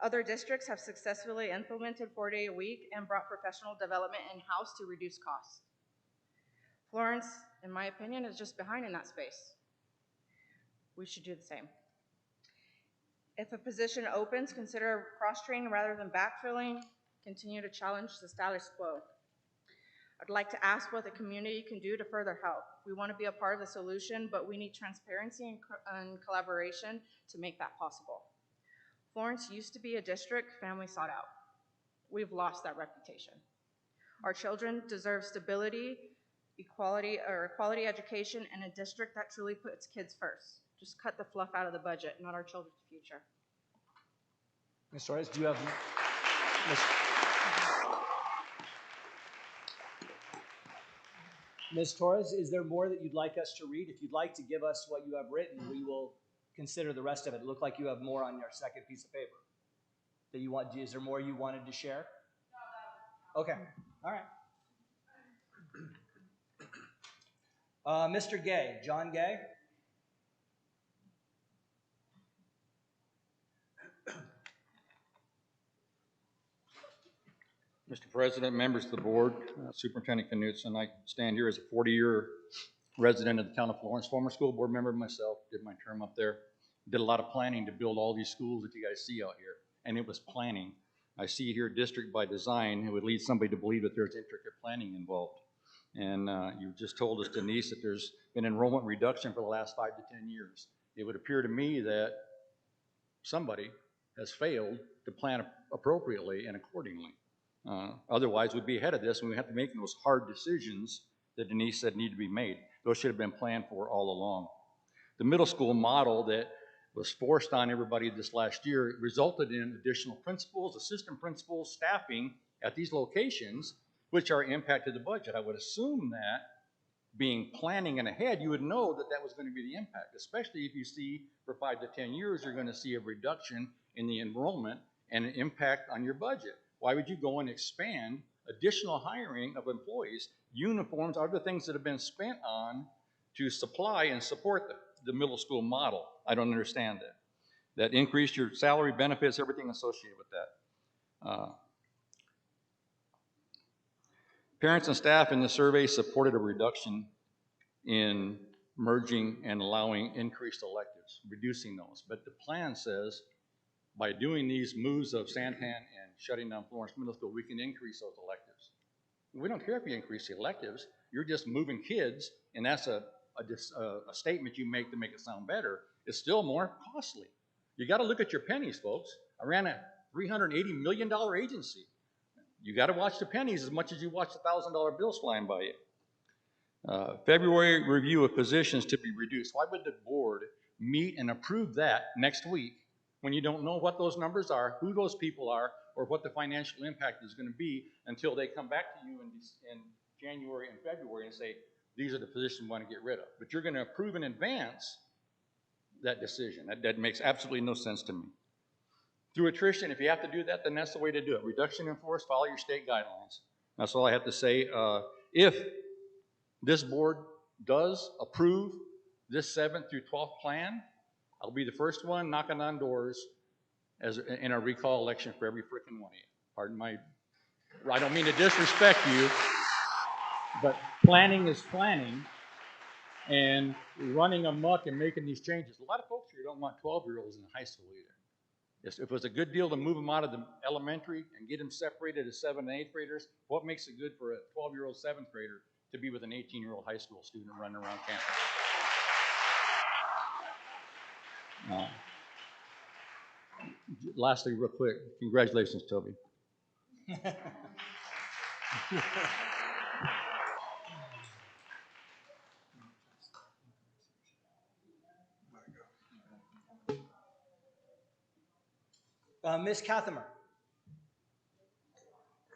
Other districts have successfully implemented 4-day a week and brought professional development in-house to reduce costs. Florence, in my opinion, is just behind in that space. We should do the same. If a position opens, consider cross-training rather than backfilling. Continue to challenge the status quo. I'd like to ask what the community can do to further help. We want to be a part of the solution, but we need transparency and collaboration to make that possible. Florence used to be a district family sought out. We've lost that reputation. Our children deserve stability, quality education in a district that truly puts kids first. Just cut the fluff out of the budget, not our children's future. Ms. Torres, do you have? Ms. Torres, is there more that you'd like us to read? If you'd like to give us what you have written, we will consider the rest of it. It looked like you have more on your second piece of paper that you want. Is there more you wanted to share? Okay, all right. Mr. Gay, John Gay. Mr. President, members of the board, Superintendent Knutson, I stand here as a 40-year resident of the town of Florence, former school board member myself, did my term up there, did a lot of planning to build all these schools that you guys see out here, and it was planning. I see here district by design. It would lead somebody to believe that there's intricate planning involved. And you just told us, Denise, that there's been enrollment reduction for the last 5 to 10 years. It would appear to me that somebody has failed to plan appropriately and accordingly. Otherwise, we'd be ahead of this, and we have to make those hard decisions that Denise said need to be made. Those should have been planned for all along. The middle school model that was forced on everybody this last year resulted in additional principals, assistant principals, staffing at these locations, which are impacted the budget. I would assume that being planning and ahead, you would know that that was going to be the impact, especially if you see for 5 to 10 years, you're going to see a reduction in the enrollment and an impact on your budget. Why would you go and expand additional hiring of employees, uniforms, other things that have been spent on to supply and support the middle school model? I don't understand that. That increased your salary, benefits, everything associated with that. Parents and staff in the survey supported a reduction in merging and allowing increased electives, reducing those. But the plan says by doing these moves of Santan and shutting down Florence Middle School, we can increase those electives. We don't care if you increase the electives. You're just moving kids, and that's a statement you make to make it sound better. It's still more costly. You got to look at your pennies, folks. I ran a $380 million agency. You got to watch the pennies as much as you watch the $1,000 bills flying by you. February review of positions to be reduced. Why would the board meet and approve that next week when you don't know what those numbers are, who those people are, or what the financial impact is going to be until they come back to you in January and February and say, these are the positions we want to get rid of. But you're going to approve in advance that decision. That makes absolutely no sense to me. Through attrition, if you have to do that, then that's the way to do it. Reduction in force, follow your state guidelines. That's all I have to say. If this board does approve this 7th through 12th plan, I'll be the first one knocking on doors in a recall election for every frickin' one of you. Pardon my, I don't mean to disrespect you, but planning is planning, and running amok and making these changes. A lot of folks here don't want 12-year-olds in high school either. If it was a good deal to move them out of the elementary and get them separated as 7th and 8th graders, what makes it good for a 12-year-old 7th grader to be with an 18-year-old high school student running around campus? Lastly, real quick, congratulations, Toby. Ms. Kathamer.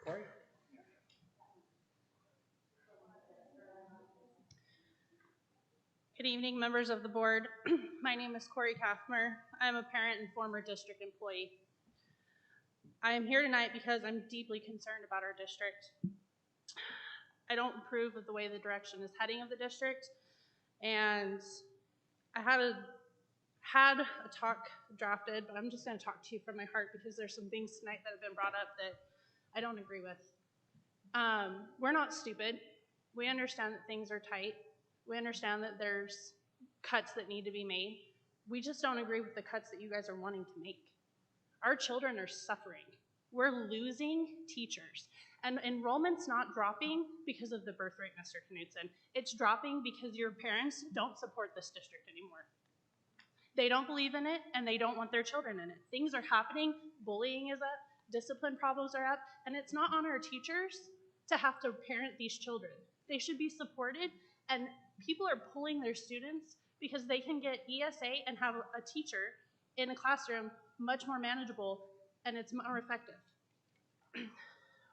Corey? Good evening, members of the board. My name is Corey Kathmer. I'm a parent and former district employee. I am here tonight because I'm deeply concerned about our district. I don't approve of the way the direction is heading of the district, and I had a talk drafted, but I'm just going to talk to you from my heart because there's some things tonight that have been brought up that I don't agree with. We're not stupid. We understand that things are tight. We understand that there's cuts that need to be made. We just don't agree with the cuts that you guys are wanting to make. Our children are suffering. We're losing teachers. And enrollment's not dropping because of the birth rate, Mr. Knutson. It's dropping because your parents don't support this district anymore. They don't believe in it, and they don't want their children in it. Things are happening. Bullying is up. Discipline problems are up. And it's not on our teachers to have to parent these children. They should be supported, and people are pulling their students because they can get ESA and have a teacher in a classroom much more manageable, and it's more effective.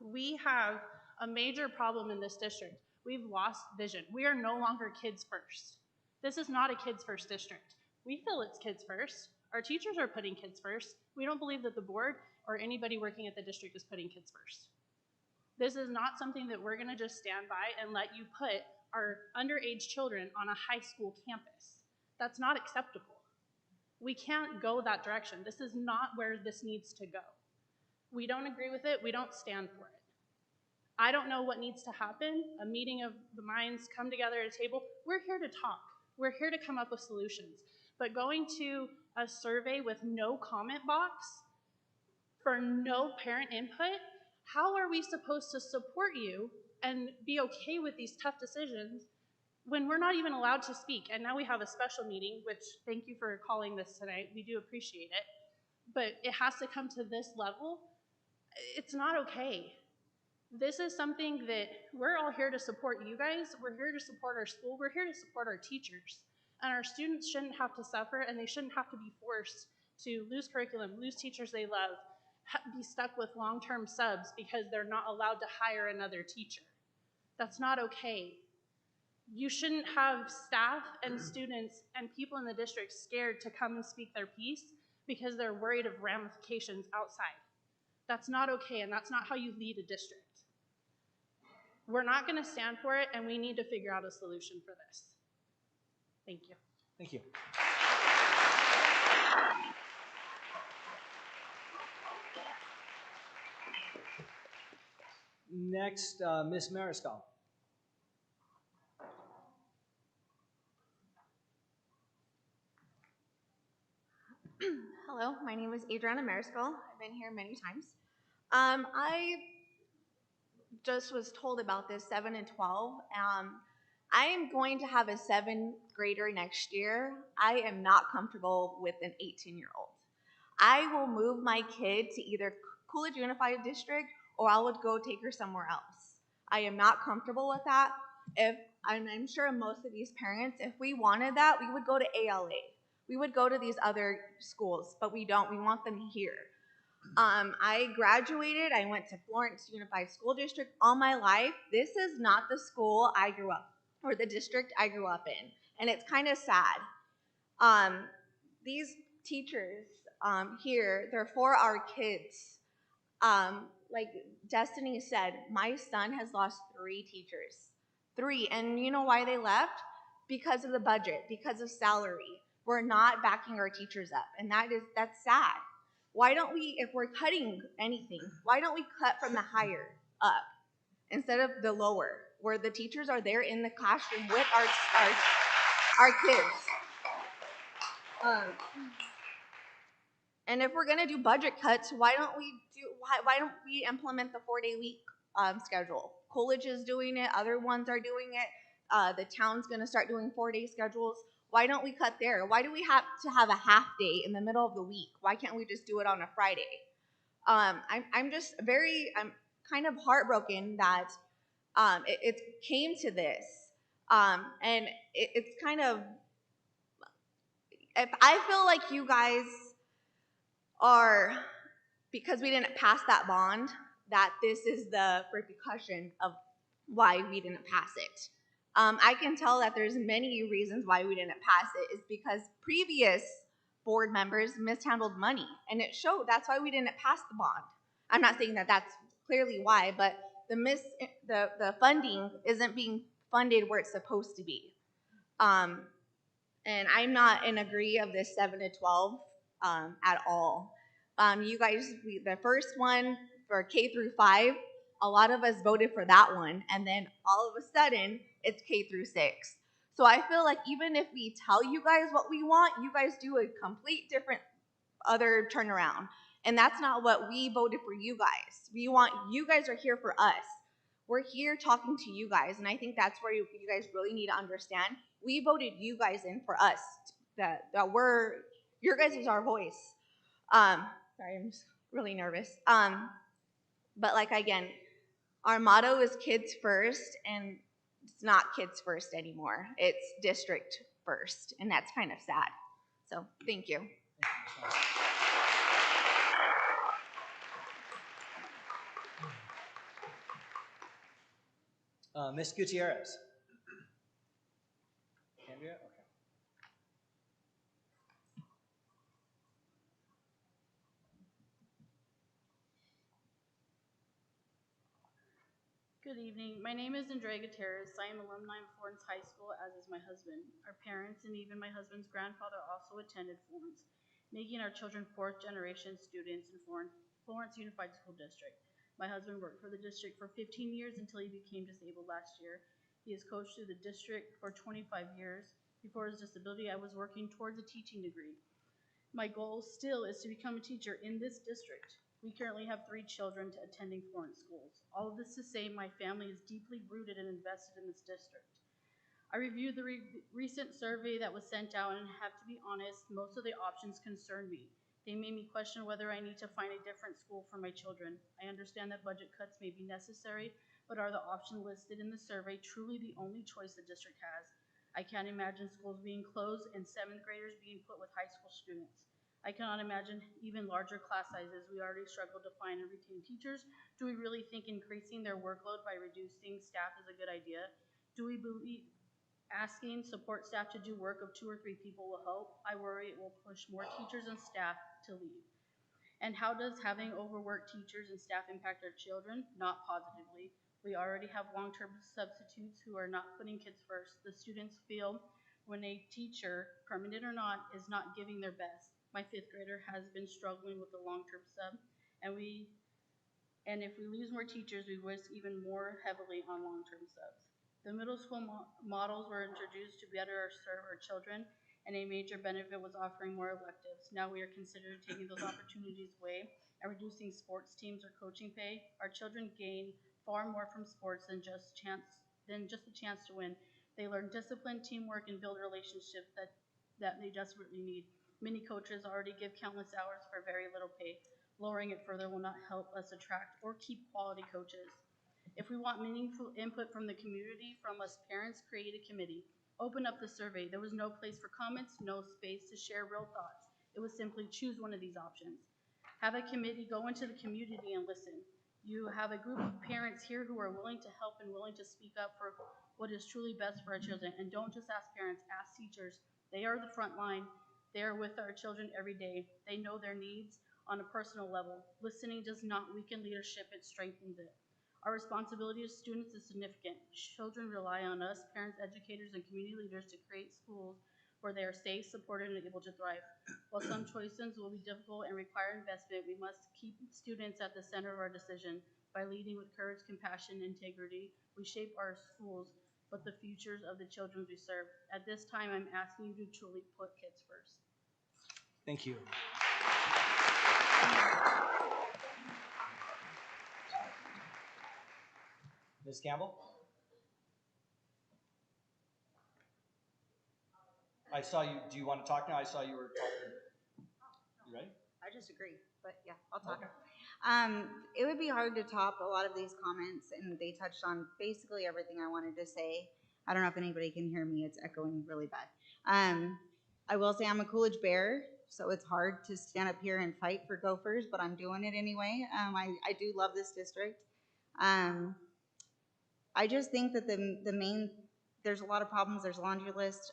We have a major problem in this district. We've lost vision. We are no longer kids first. This is not a kids first district. We feel it's kids first. Our teachers are putting kids first. We don't believe that the board or anybody working at the district is putting kids first. This is not something that we're gonna just stand by and let you put our underage children on a high school campus. That's not acceptable. We can't go that direction. This is not where this needs to go. We don't agree with it, we don't stand for it. I don't know what needs to happen, a meeting of the minds, come together at a table. We're here to talk. We're here to come up with solutions. But going to a survey with no comment box for no parent input, how are we supposed to support you and be okay with these tough decisions when we're not even allowed to speak? And now we have a special meeting, which thank you for calling this tonight. We do appreciate it. But it has to come to this level. It's not okay. This is something that we're all here to support you guys. We're here to support our school. We're here to support our teachers. And our students shouldn't have to suffer, and they shouldn't have to be forced to lose curriculum, lose teachers they love, be stuck with long-term subs because they're not allowed to hire another teacher. That's not okay. You shouldn't have staff and students and people in the district scared to come and speak their piece because they're worried of ramifications outside. That's not okay, and that's not how you lead a district. We're not going to stand for it, and we need to figure out a solution for this. Thank you. Thank you. Next, Ms. Mariscal. Hello, my name is Adriana Mariscal. I've been here many times. I just was told about this 7 and 12. I am going to have a 7th grader next year. I am not comfortable with an 18-year-old. I will move my kid to either Coolidge Unified District or I would go take her somewhere else. I am not comfortable with that. I'm sure most of these parents, if we wanted that, we would go to ALA. We would go to these other schools, but we don't. We want them here. I graduated. I went to Florence Unified School District all my life. This is not the school I grew up, or the district I grew up in, and it's kind of sad. These teachers here, they're for our kids. Like Destiny said, my son has lost 3 teachers. 3, and you know why they left? Because of the budget, because of salary. We're not backing our teachers up, and that's sad. Why don't we, if we're cutting anything, why don't we cut from the higher up instead of the lower, where the teachers are there in the classroom with our kids? And if we're gonna do budget cuts, why don't we implement the 4-day week schedule? Coolidge is doing it, other ones are doing it. The town's gonna start doing 4-day schedules. Why don't we cut there? Why do we have to have a half day in the middle of the week? Why can't we just do it on a Friday? I'm kind of heartbroken that it came to this. And it's kind of, if I feel like you guys are, because we didn't pass that bond, that this is the repercussion of why we didn't pass it. I can tell that there's many reasons why we didn't pass it. It's because previous board members mishandled money, and it showed. That's why we didn't pass the bond. I'm not saying that that's clearly why, but the funding isn't being funded where it's supposed to be. And I'm not in agree of this 7 to 12 at all. You guys, the first one for K through 5, a lot of us voted for that one, and then all of a sudden, it's K through 6. So I feel like even if we tell you guys what we want, you guys do a complete different other turnaround. And that's not what we voted for you guys. You guys are here for us. We're here talking to you guys, and I think that's where you guys really need to understand. We voted you guys in for us. Your guys is our voice. Sorry, I'm just really nervous. But like again, our motto is kids first, and it's not kids first anymore. It's district first, and that's kind of sad. So thank you. Ms. Gutierrez. Andrea? Okay. Good evening. My name is Andrea Gutierrez. I am alumni of Florence High School, as is my husband. Our parents and even my husband's grandfather also attended Florence, making our children fourth-generation students in Florence Unified School District. My husband worked for the district for 15 years until he became disabled last year. He has coached through the district for 25 years. Before his disability, I was working towards a teaching degree. My goal still is to become a teacher in this district. We currently have 3 children attending Florence schools. All of this to say my family is deeply rooted and invested in this district. I reviewed the recent survey that was sent out and have to be honest, most of the options concern me. They made me question whether I need to find a different school for my children. I understand that budget cuts may be necessary, but are the options listed in the survey truly the only choice the district has? I can't imagine schools being closed and 7th graders being put with high school students. I cannot imagine even larger class sizes. We already struggle to find and retain teachers. Do we really think increasing their workload by reducing staff is a good idea? Do we believe asking support staff to do work of 2 or 3 people will help? I worry it will push more teachers and staff to leave. And how does having overworked teachers and staff impact our children? Not positively. We already have long-term substitutes who are not putting kids first. The students feel when a teacher, permanent or not, is not giving their best. My 5th grader has been struggling with the long-term sub, and if we lose more teachers, we risk even more heavily on long-term subs. The middle school models were introduced to better serve our children, and a major benefit was offering more electives. Now we are considering taking those opportunities away and reducing sports teams or coaching pay. Our children gain far more from sports than just a chance to win. They learn discipline, teamwork, and build relationships that they desperately need. Many coaches already give countless hours for very little pay. Lowering it further will not help us attract or keep quality coaches. If we want meaningful input from the community, from us parents, create a committee. Open up the survey. There was no place for comments, no space to share real thoughts. It was simply choose one of these options. Have a committee go into the community and listen. You have a group of parents here who are willing to help and willing to speak up for what is truly best for our children. And don't just ask parents, ask teachers. They are the front line. They are with our children every day. They know their needs on a personal level. Listening does not weaken leadership, it strengthens it. Our responsibility as students is significant. Children rely on us, parents, educators, and community leaders to create schools where they are safe, supported, and able to thrive. While some choices will be difficult and require investment, we must keep students at the center of our decision. By leading with courage, compassion, and integrity, we shape our schools, but the futures of the children we serve. At this time, I'm asking you to truly put kids first. Thank you. Ms. Campbell? I saw you. Do you want to talk now? I saw you were talking. You ready? I just agree, but yeah, I'll talk. Okay. It would be hard to top a lot of these comments, and they touched on basically everything I wanted to say. I don't know if anybody can hear me. It's echoing really bad. I will say I'm a Coolidge Bear, so it's hard to stand up here and fight for Gophers, but I'm doing it anyway. I do love this district. I just think that there's a lot of problems. There's a laundry list,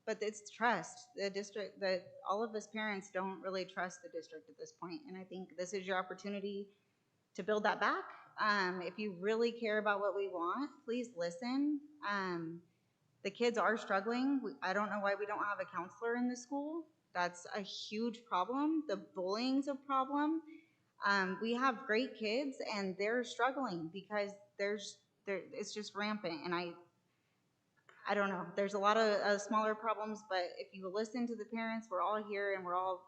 but it's trust. The district, that all of us parents don't really trust the district at this point, and I think this is your opportunity to build that back. If you really care about what we want, please listen. The kids are struggling. I don't know why we don't have a counselor in the school. That's a huge problem. The bullying's a problem. We have great kids, and they're struggling because it's just rampant. And I don't know. There's a lot of smaller problems, but if you listen to the parents, we're all here, and we're all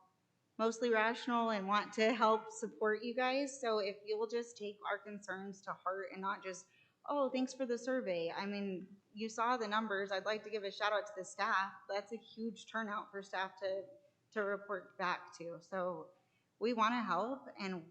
mostly rational and want to help support you guys. So if you'll just take our concerns to heart and not just, oh, thanks for the survey. I mean, you saw the numbers. I'd like to give a shout out to the staff. That's a huge turnout for staff to report back to. So we want to help, and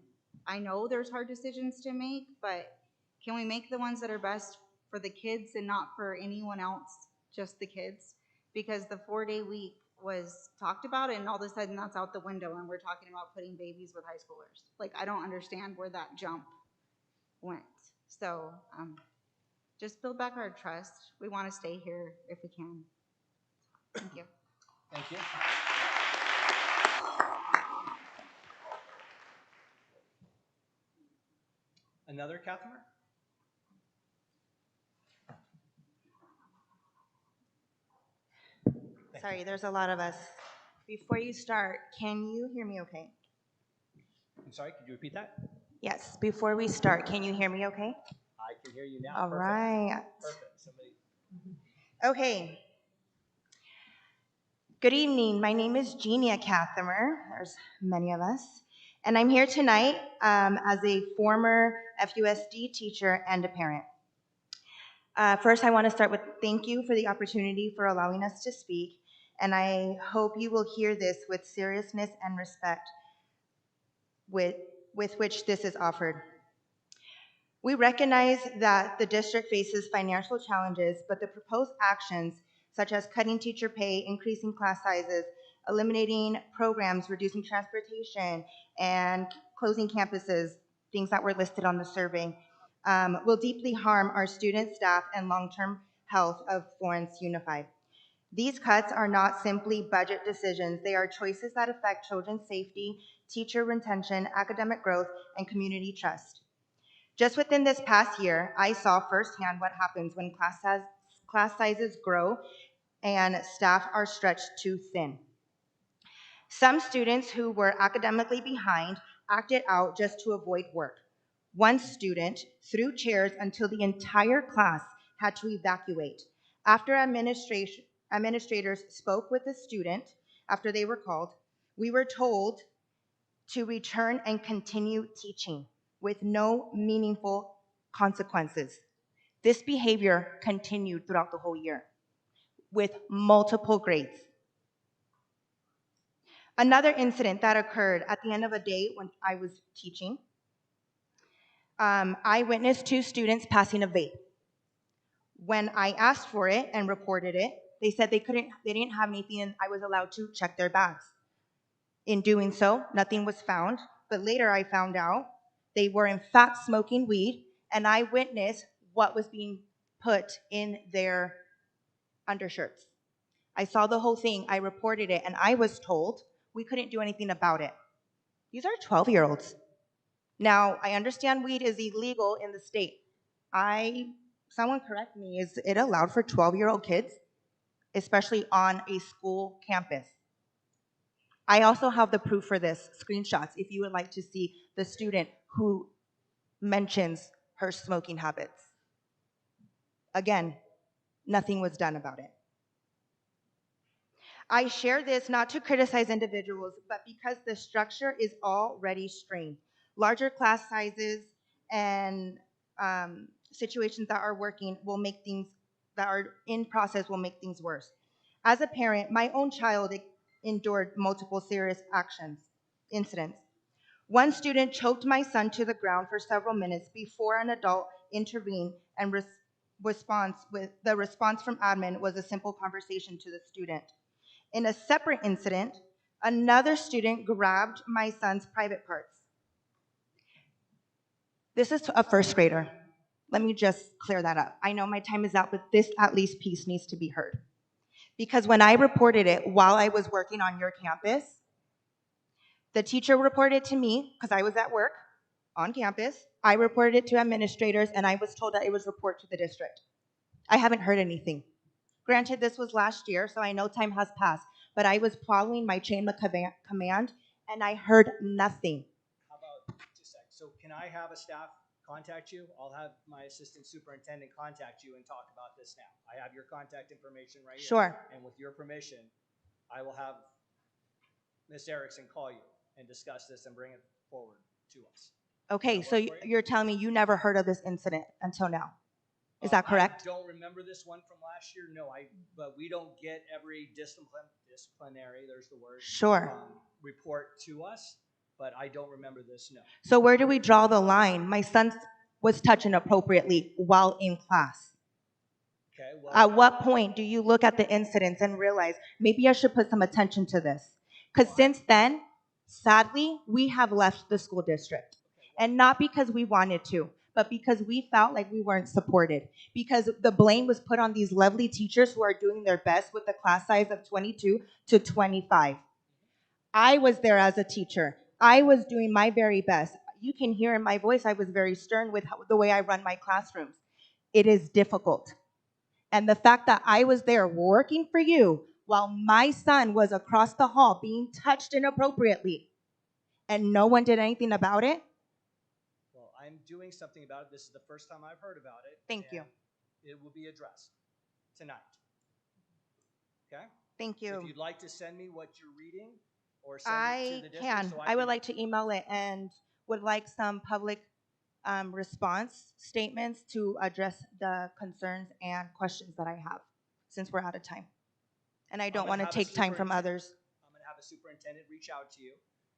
I know there's hard decisions to make, but can we make the ones that are best for the kids and not for anyone else, just the kids. Because the 4-day week was talked about and all of a sudden that's out the window and we're talking about putting babies with high schoolers. Like, I don't understand where that jump went. So, just build back our trust. We want to stay here if we can. Thank you. Thank you. Another Catherine? Sorry, there's a lot of us. Before you start, can you hear me okay? I'm sorry, could you repeat that? Yes, before we start, can you hear me okay? I can hear you now. All Perfect. right. Perfect. Somebody. Okay. Good evening. My name is Jeannia Cathamer. There's many of us. And I'm here tonight as a former FUSD teacher and a parent. First, I want to start with thank you for the opportunity for allowing us to speak. And I hope you will hear this with seriousness and respect with which this is offered. We recognize that the district faces financial challenges, but the proposed actions, such as cutting teacher pay, increasing class sizes, eliminating programs, reducing transportation, and closing campuses, things that were listed on the survey, will deeply harm our students, staff, and long-term health of Florence Unified. These cuts are not simply budget decisions. They are choices that affect children's safety, teacher retention, academic growth, and community trust. Just within this past year, I saw firsthand what happens when class sizes grow and staff are stretched too thin. Some students who were academically behind acted out just to avoid work. One student threw chairs until the entire class had to evacuate. After administrators spoke with the student, after they were called, we were told to return and continue teaching with no meaningful consequences. This behavior continued throughout the whole year with multiple grades. Another incident that occurred at the end of a day when I was teaching, I witnessed 2 students passing a vape. When I asked for it and reported it, they said they didn't have anything and I was allowed to check their bags. In doing so, nothing was found, but later I found out they were in fact smoking weed, and I witnessed what was being put in their undershirts. I saw the whole thing, I reported it, and I was told we couldn't do anything about it. These are 12-year-olds. Now, I understand weed is illegal in the state. Someone correct me, is it allowed for 12-year-old kids, especially on a school campus? I also have the proof for this, screenshots, if you would like to see the student who mentions her smoking habits. Again, nothing was done about it. I share this not to criticize individuals, but because the structure is already strained. Larger class sizes and situations that are working will make things that are in process will make things worse. As a parent, my own child endured multiple serious incidents. One student choked my son to the ground for several minutes before an adult intervened, and the response from admin was a simple conversation to the student. In a separate incident, another student grabbed my son's private parts. This is a first grader. Let me just clear that up. I know my time is out, but this at least piece needs to be heard. Because when I reported it while I was working on your campus, the teacher reported it to me because I was at work on campus. I reported it to administrators, and I was told that it was reported to the district. I haven't heard anything. Granted, this was last year, so I know time has passed, but I was following my chain of command, and I heard nothing. How about, just a sec, so can I have a staff contact you? I'll have my assistant superintendent contact you and talk about this now. I have your contact information right here. Sure. And with your permission, I will have Ms. Erickson call you and discuss this and bring it forward to us. Okay, so you're telling me you never heard of this incident until now. Is that correct? I don't remember this one from last year, no, but we don't get every disciplinary, there's the word. Sure. Report to us, but I don't remember this, no. So where do we draw the line? My son was touched inappropriately while in class. Okay, well. At what point do you look at the incidents and realize maybe I should put some attention to this? Because since then, sadly, we have left the school district. And not because we wanted to, but because we felt like we weren't supported. Because the blame was put on these lovely teachers who are doing their best with a class size of 22 to 25. I was there as a teacher. I was doing my very best. You can hear in my voice, I was very stern with the way I run my classrooms. It is difficult. And the fact that I was there working for you while my son was across the hall being touched inappropriately and no one did anything about it. Well, I'm doing something about it. This is the first time I've heard about it. Thank you. It will be addressed tonight. Okay? Thank you. If you'd like to send me what you're reading or send it to I the district. can. So I would like to email it and would like some public response statements to address the concerns and questions that I have, since we're out of time. And I don't want to take time from others. I'm going to have a superintendent reach out to you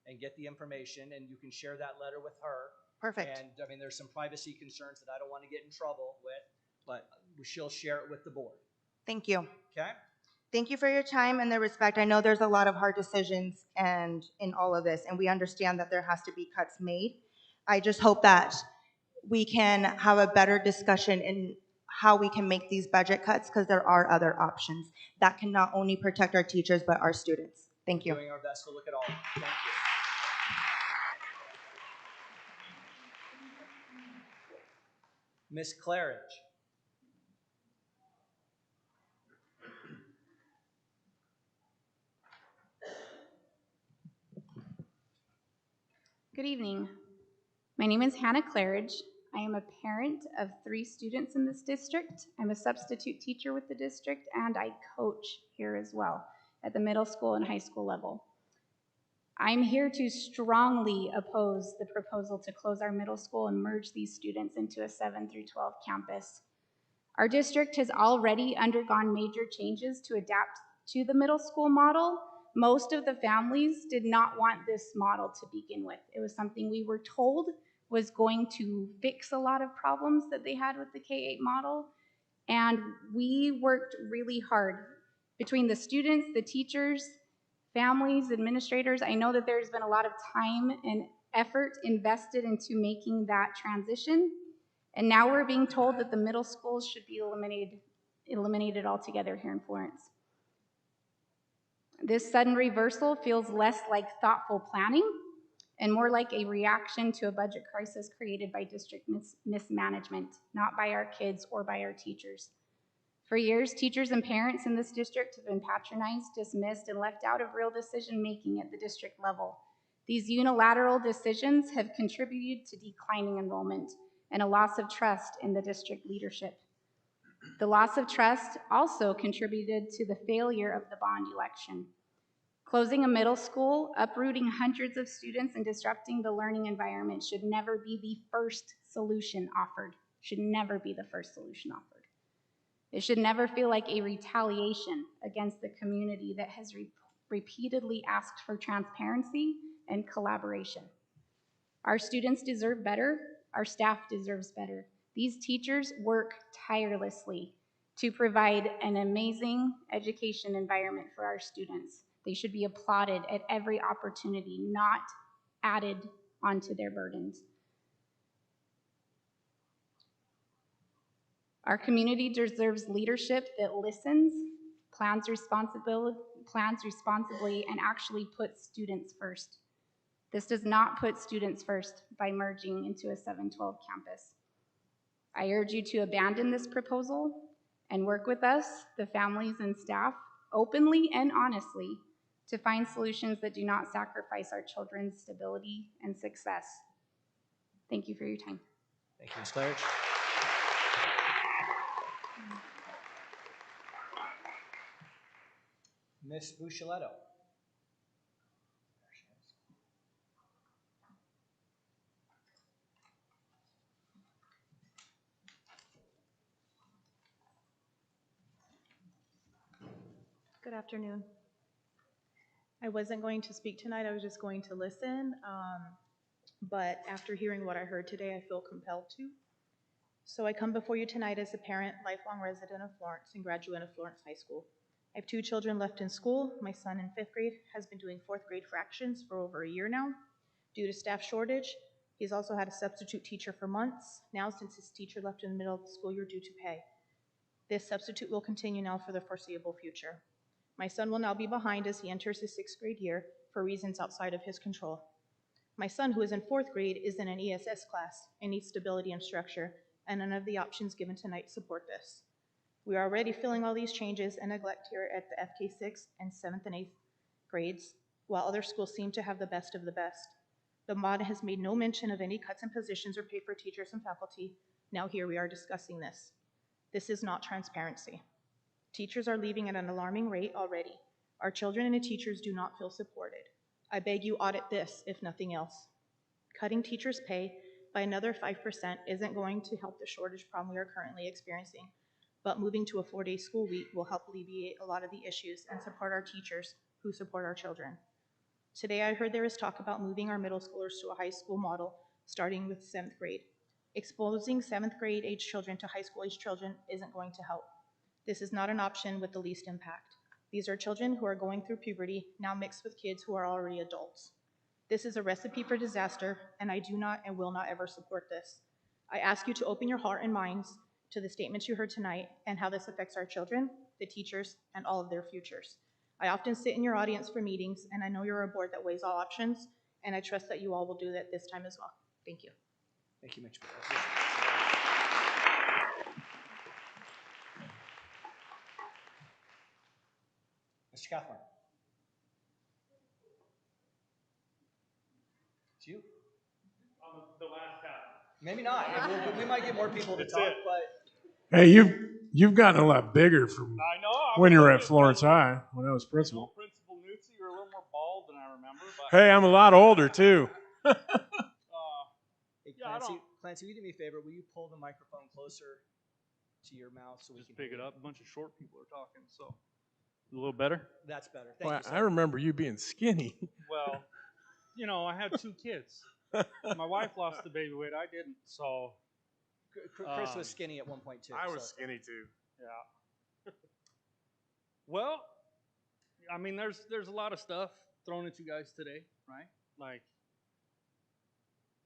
and get the information, and you can share that letter with her. Perfect. And I mean, there's some privacy concerns that I don't want to get in trouble with, but she'll share it with the board. Thank you. Okay? Thank you for your time and the respect. I know there's a lot of hard decisions and in all of this, and we understand that there has to be cuts made. I just hope that we can have a better discussion in how we can make these budget cuts, because there are other options that can not only protect our teachers, but our students. Thank you. We're doing our best to look at all of them. Thank you. Ms. Claridge. Good evening. My name is Hannah Claridge. I am a parent of 3 students in this district. I'm a substitute teacher with the district, and I coach here as well at the middle school and high school level. I'm here to strongly oppose the proposal to close our middle school and merge these students into a 7 through 12 campus. Our district has already undergone major changes to adapt to the middle school model. Most of the families did not want this model to begin with. It was something we were told was going to fix a lot of problems that they had with the K-8 model. And we worked really hard between the students, the teachers, families, administrators. I know that there's been a lot of time and effort invested into making that transition. And now we're being told that the middle schools should be eliminated altogether here in Florence. This sudden reversal feels less like thoughtful planning and more like a reaction to a budget crisis created by district mismanagement, not by our kids or by our teachers. For years, teachers and parents in this district have been patronized, dismissed, and left out of real decision-making at the district level. These unilateral decisions have contributed to declining enrollment and a loss of trust in the district leadership. The loss of trust also contributed to the failure of the bond election. Closing a middle school, uprooting hundreds of students, and disrupting the learning environment should never be the first solution offered. Should never be the first solution offered. It should never feel like a retaliation against the community that has repeatedly asked for transparency and collaboration. Our students deserve better. Our staff deserves better. These teachers work tirelessly to provide an amazing education environment for our students. They should be applauded at every opportunity, not added onto their burdens. Our community deserves leadership that listens, plans responsibly, and actually puts students first. This does not put students first by merging into a 712 campus. I urge you to abandon this proposal and work with us, the families and staff, openly and honestly, to find solutions that do not sacrifice our children's stability and success. Thank you for your time. Thank you, Ms. Claridge. Ms. Busciletto. Good afternoon. I wasn't going to speak tonight, I was just going to listen, but after hearing what I heard today, I feel compelled to. So I come before you tonight as a parent, lifelong resident of Florence, and graduate of Florence High School. I have 2 children left in school. My son in 5th grade has been doing 4th grade fractions for over a year now. Due to staff shortage, he's also had a substitute teacher for months now since his teacher left in the middle of the school year due to pay. This substitute will continue now for the foreseeable future. My son will now be behind as he enters his 6th grade year for reasons outside of his control. My son, who is in 4th grade, is in an ESS class and needs stability and structure, and none of the options given tonight support this. We are already feeling all these changes and neglect here at the FK6 and 7th and 8th grades, while other schools seem to have the best of the best. The mod has made no mention of any cuts in positions or pay for teachers and faculty. Now here we are discussing this. This is not transparency. Teachers are leaving at an alarming rate already. Our children and the teachers do not feel supported. I beg you audit this, if nothing else. Cutting teachers' pay by another 5% isn't going to help the shortage problem we are currently experiencing, but moving to a 4-day school week will help alleviate a lot of the issues and support our teachers who support our children. Today I heard there is talk about moving our middle schoolers to a high school model, starting with 7th grade. Exposing 7th grade age children to high school age children isn't going to help. This is not an option with the least impact. These are children who are going through puberty, now mixed with kids who are already adults. This is a recipe for disaster, and I do not and will not ever support this. I ask you to open your heart and minds to the statements you heard tonight and how this affects our children, the teachers, and all of their futures. I often sit in your audience for meetings, and I know you're a board that weighs all options, and I trust that you all will do that this time as well. Thank you. Thank you, Mitch. Mr. Cathcart. It's you. The last half. Maybe not. We might get more people to That's talk, it. but Hey, you've gotten a lot bigger from I know. when you were at Florence High, when I was principal. Principal Nuzzi, you're a little more bald than I remember. But, Hey, I'm a lot older too. hey, Yeah, Clancy, will you do me a favor? Will you pull the microphone closer to your mouth so we just can pick hear it you? up. A bunch of short people are talking, so a little better. That's better. Thank Well, you, sir. I remember you being skinny. Well, you know, I had 2 kids. My wife lost the baby weight. I didn't. So Chris was skinny at one point too. I was so. skinny too. yeah. Well, I mean, there's a lot of stuff thrown at you guys today, right? Like,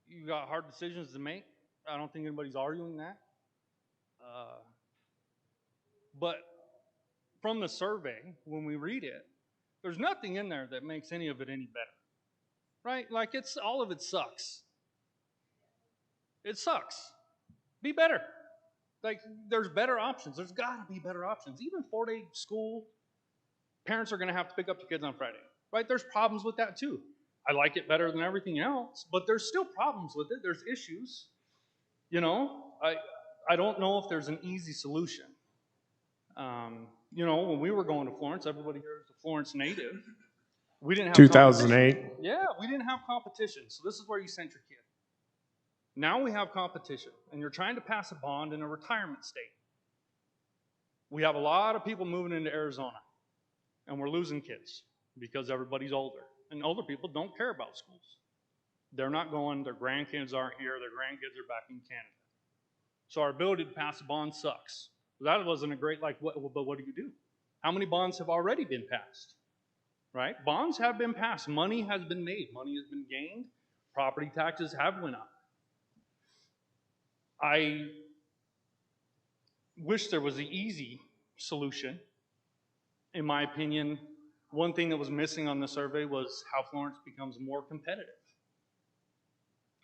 you got hard decisions to make. I don't think anybody's arguing that. But from the survey, when we read it, there's nothing in there that makes any of it any better, right? Like, all of it sucks. It sucks. Be better. Like, there's better options. There's got to be better options. Even 4-day school, parents are going to have to pick up the kids on Friday, right? There's problems with that too. I like it better than everything else, but there's still problems with it. There's issues. You know, I don't know if there's an easy solution. You know, when we were going to Florence, everybody here is a Florence native. We didn't have 2008. competition. Yeah, we didn't have competition. So this is where you sent your kid. Now we have competition, and you're trying to pass a bond in a retirement state. We have a lot of people moving into Arizona, and we're losing kids because everybody's older. And older people don't care about schools. They're not going, their grandkids aren't here, their grandkids are back in Canada. So our ability to pass a bond sucks. That wasn't a great, but what do you do? How many bonds have already been passed? Right? Bonds have been passed. Money has been made. Money has been gained. Property taxes have went up. I wish there was an easy solution. In my opinion, one thing that was missing on the survey was how Florence becomes more competitive.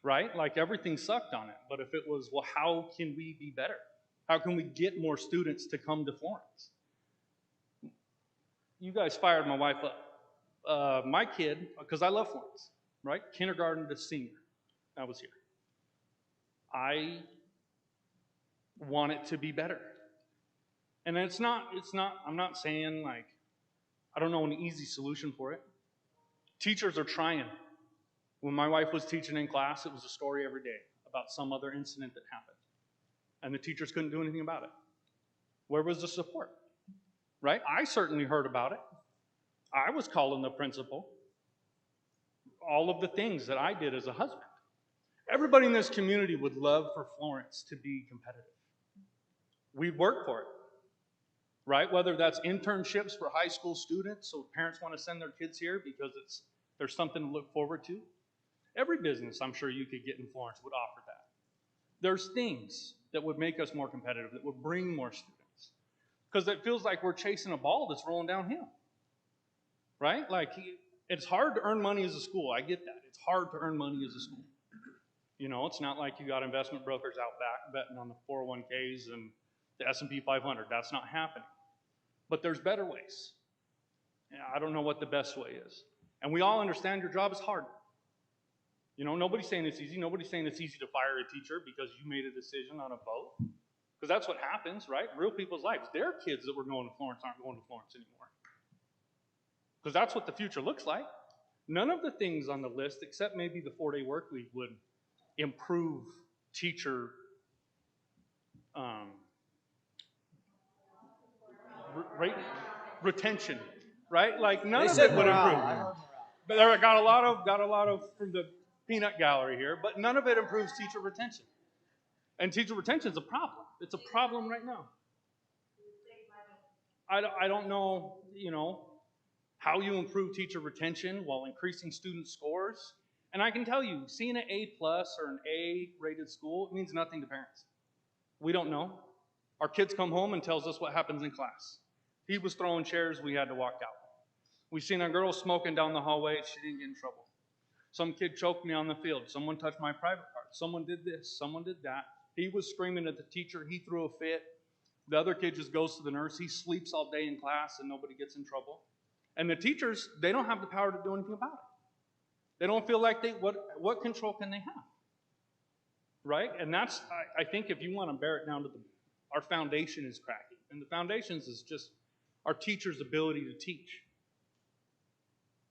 Right? Like, everything sucked on it. But if it was, well, how can we be better? How can we get more students to come to Florence? You guys fired my wife up. My kid, because I love Florence, right? Kindergarten to senior, I was here. I want it to be better. And I'm not saying, like, I don't know an easy solution for it. Teachers are trying. When my wife was teaching in class, it was a story every day about some other incident that happened. And the teachers couldn't do anything about it. Where was the support? Right? I certainly heard about it. I was calling the principal. All of the things that I did as a husband. Everybody in this community would love for Florence to be competitive. We work for it, right? Whether that's internships for high school students, so parents want to send their kids here because there's something to look forward to. Every business I'm sure you could get in Florence would offer that. There's things that would make us more competitive, that would bring more students. Because it feels like we're chasing a ball that's rolling downhill, right? Like, it's hard to earn money as a school. I get that. It's hard to earn money as a school. You know, it's not like you got investment brokers out back betting on the 401ks and the S&P 500. That's not happening. But there's better ways. I don't know what the best way is. And we all understand your job is hard. You know, nobody's saying it's easy. Nobody's saying it's easy to fire a teacher because you made a decision on a vote. Because that's what happens, right? Real people's lives. Their kids that were going to Florence aren't going to Florence anymore. Because that's what the future looks like. None of the things on the list, except maybe the 4-day work week, would improve teacher retention, right? Like none of it would improve. But I got a lot of from the peanut gallery here, but none of it improves teacher retention. And teacher retention is a problem. It's a problem right now. I don't know, you know, how you improve teacher retention while increasing student scores. And I can tell you, seeing an A+ or an A-rated school, it means nothing to parents. We don't know. Our kids come home and tells us what happens in class. He was throwing chairs, we had to walk out. We've seen a girl smoking down the hallway, she didn't get in trouble. Some kid choked me on the field. Someone touched my private part. Someone did this, someone did that. He was screaming at the teacher, he threw a fit. The other kid just goes to the nurse, he sleeps all day in class and nobody gets in trouble. And the teachers, they don't have the power to do anything about it. They don't feel like what control can they have? Right? And that's, I think if you want to bear it down to our foundation is cracking. And the foundations is just our teachers' ability to teach.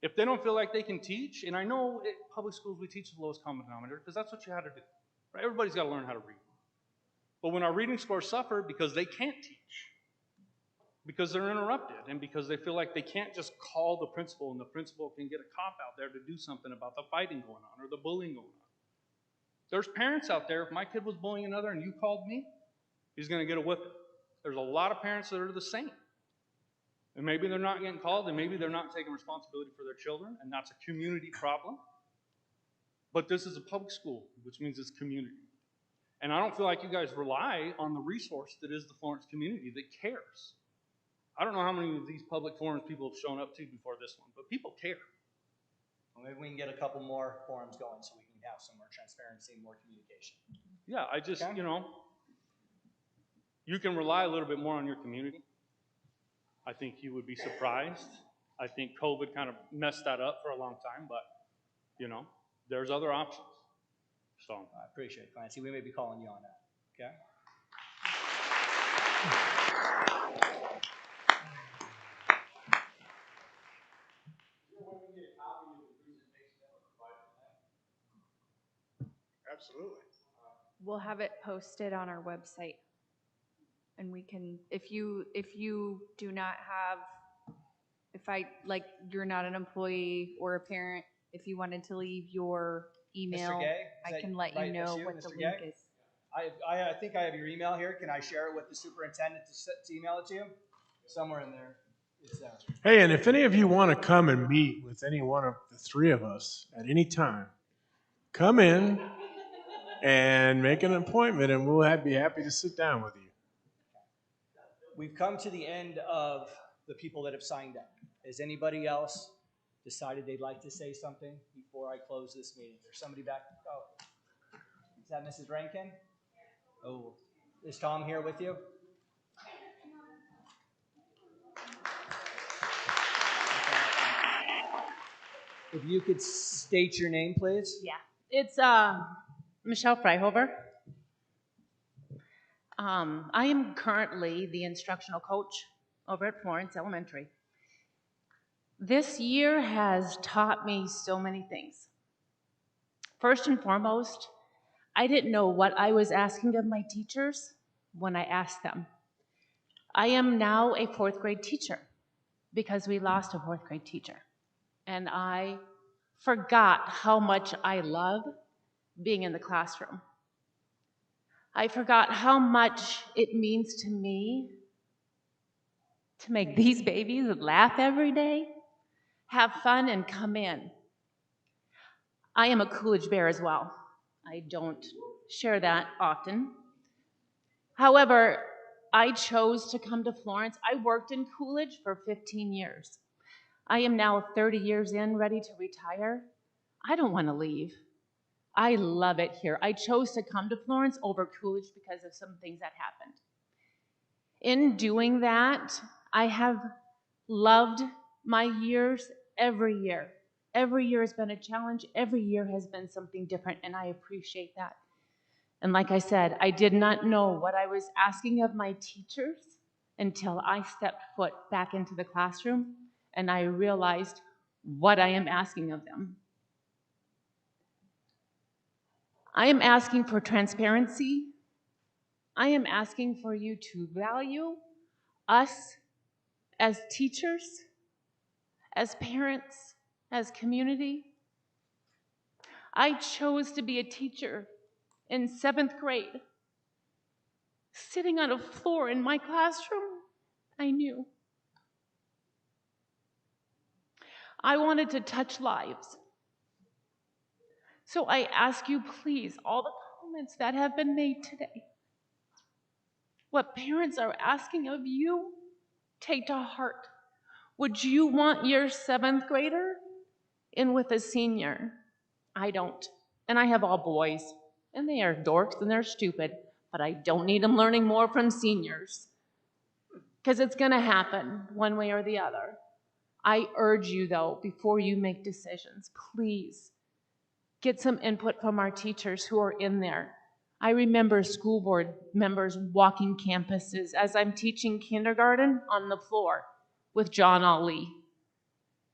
If they don't feel like they can teach, and I know at public schools we teach the lowest common denominator because that's what you had to do. Right? Everybody's got to learn how to read. But when our reading scores suffer because they can't teach, because they're interrupted, and because they feel like they can't just call the principal and the principal can get a cop out there to do something about the fighting going on or the bullying going on. There's parents out there, if my kid was bullying another and you called me, he's going to get a whipping. There's a lot of parents that are the same. And maybe they're not getting called, and maybe they're not taking responsibility for their children, and that's a community problem. But this is a public school, which means it's community. And I don't feel like you guys rely on the resource that is the Florence community that cares. I don't know how many of these public forums people have shown up to before this one, but people care. Well, maybe we can get a couple more forums going so we can have some more transparency and more communication. Yeah, I just, you know, you can rely a little bit more on your community. I think you would be surprised. I think COVID kind of messed that up for a long time, but, you know, there's other options. So I appreciate it, Clancy. We may be calling you on that, okay? Absolutely. We'll have it posted on our website. And we can, if you do not have, you're not an employee or a parent, if you wanted to leave your email, Mr. Gay, I can let you know what the link is. I think I have your email here. Can I share it with the superintendent to email it to you? Somewhere in there. It's there. Hey, and if any of you want to come and meet with any one of the three of us at any time, come in and make an appointment, and we'll be happy to sit down with you. We've come to the end of the people that have signed up. Has anybody else decided they'd like to say something before I close this meeting? There's somebody back. Oh, is that Mrs. Rankin? Oh, is Tom here with you? If you could state your name, please. Yeah, it's Michelle Freihofer. I am currently the instructional coach over at Florence Elementary. This year has taught me so many things. First and foremost, I didn't know what I was asking of my teachers when I asked them. I am now a 4th grade teacher because we lost a 4th grade teacher. And I forgot how much I love being in the classroom. I forgot how much it means to me to make these babies laugh every day, have fun, and come in. I am a Coolidge Bear as well. I don't share that often. However, I chose to come to Florence. I worked in Coolidge for 15 years. I am now 30 years in, ready to retire. I don't want to leave. I love it here. I chose to come to Florence over Coolidge because of some things that happened. In doing that, I have loved my years every year. Every year has been a challenge. Every year has been something different, and I appreciate that. And like I said, I did not know what I was asking of my teachers until I stepped foot back into the classroom and I realized what I am asking of them. I am asking for transparency. I am asking for you to value us as teachers, as parents, as community. I chose to be a teacher in 7th grade. Sitting on a floor in my classroom, I knew. I wanted to touch lives. So I ask you, please, all the comments that have been made today, what parents are asking of you, take to heart. Would you want your 7th grader in with a senior? I don't. And I have all boys. And they are dorks and they're stupid. But I don't need them learning more from seniors. Because it's going to happen one way or the other. I urge you, though, before you make decisions, please get some input from our teachers who are in there. I remember school board members walking campuses as I'm teaching kindergarten on the floor with John Ali.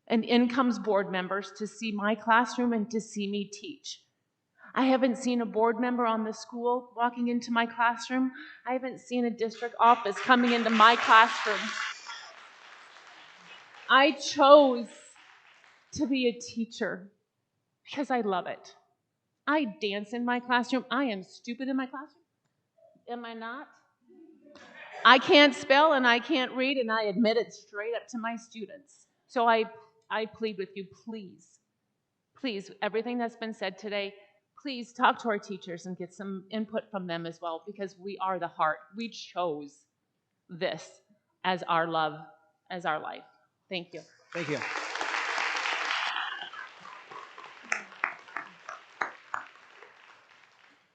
And in comes board members to see my classroom and to see me teach. I haven't seen a board member on the school walking into my classroom. I haven't seen a district office coming into my classroom. I chose to be a teacher because I love it. I dance in my classroom. I am stupid in my classroom. Am I not? I can't spell and I can't read, and I admit it straight up to my students. So I plead with you, please, everything that's been said today, please talk to our teachers and get some input from them as well, because we are the heart. We chose this as our love, as our life. Thank you. Thank you.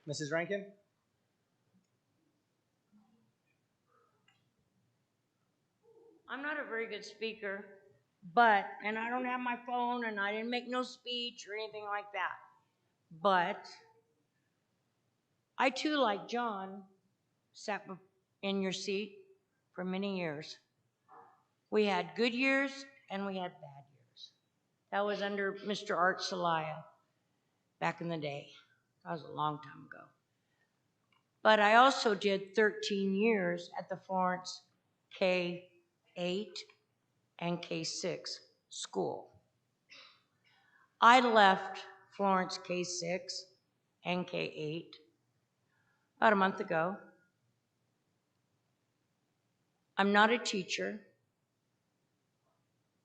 Mrs. Rankin? I'm not a very good speaker, and I don't have my phone, and I didn't make no speech or anything like that. But I too, like John, sat in your seat for many years. We had good years and we had bad years. That was under Mr. Art Celaya back in the day. That was a long time ago. But I also did 13 years at the Florence K-8 and K-6 school. I left Florence K-6 and K-8 about a month ago. I'm not a teacher.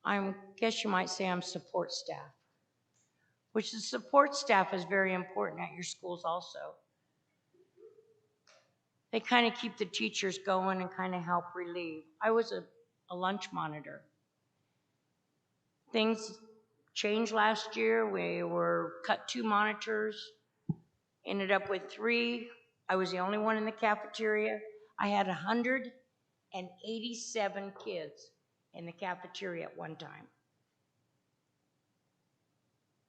I guess you might say I'm support staff, which the support staff is very important at your schools also. They kind of keep the teachers going and kind of help relieve. I was a lunch monitor. Things changed last year. We were cut 2 monitors, ended up with 3. I was the only one in the cafeteria. I had 187 kids in the cafeteria at one time.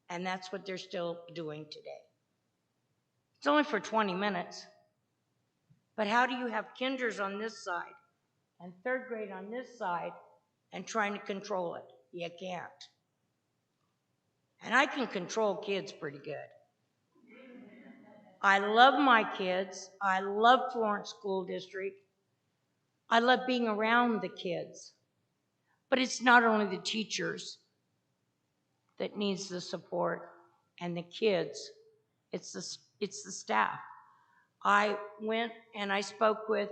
And that's what they're still doing today. It's only for 20 minutes. But how do you have kinders on this side and 3rd grade on this side and trying to control it? You can't. And I can control kids pretty good. I love my kids. I love Florence School District. I love being around the kids. But it's not only the teachers that needs the support and the kids It's the staff. I went and I spoke with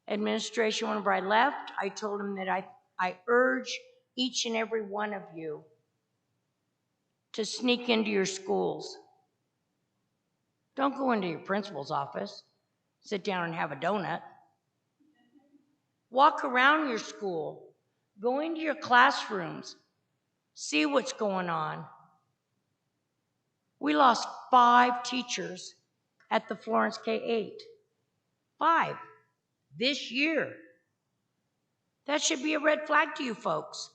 administration whenever I left. I told them that I urge each and every one of you to sneak into your schools. Don't go into your principal's office, sit down and have a donut. Walk around your school, go into your classrooms, see what's going on. We lost 5 teachers at the Florence K-8. 5 this year. That should be a red flag to you folks.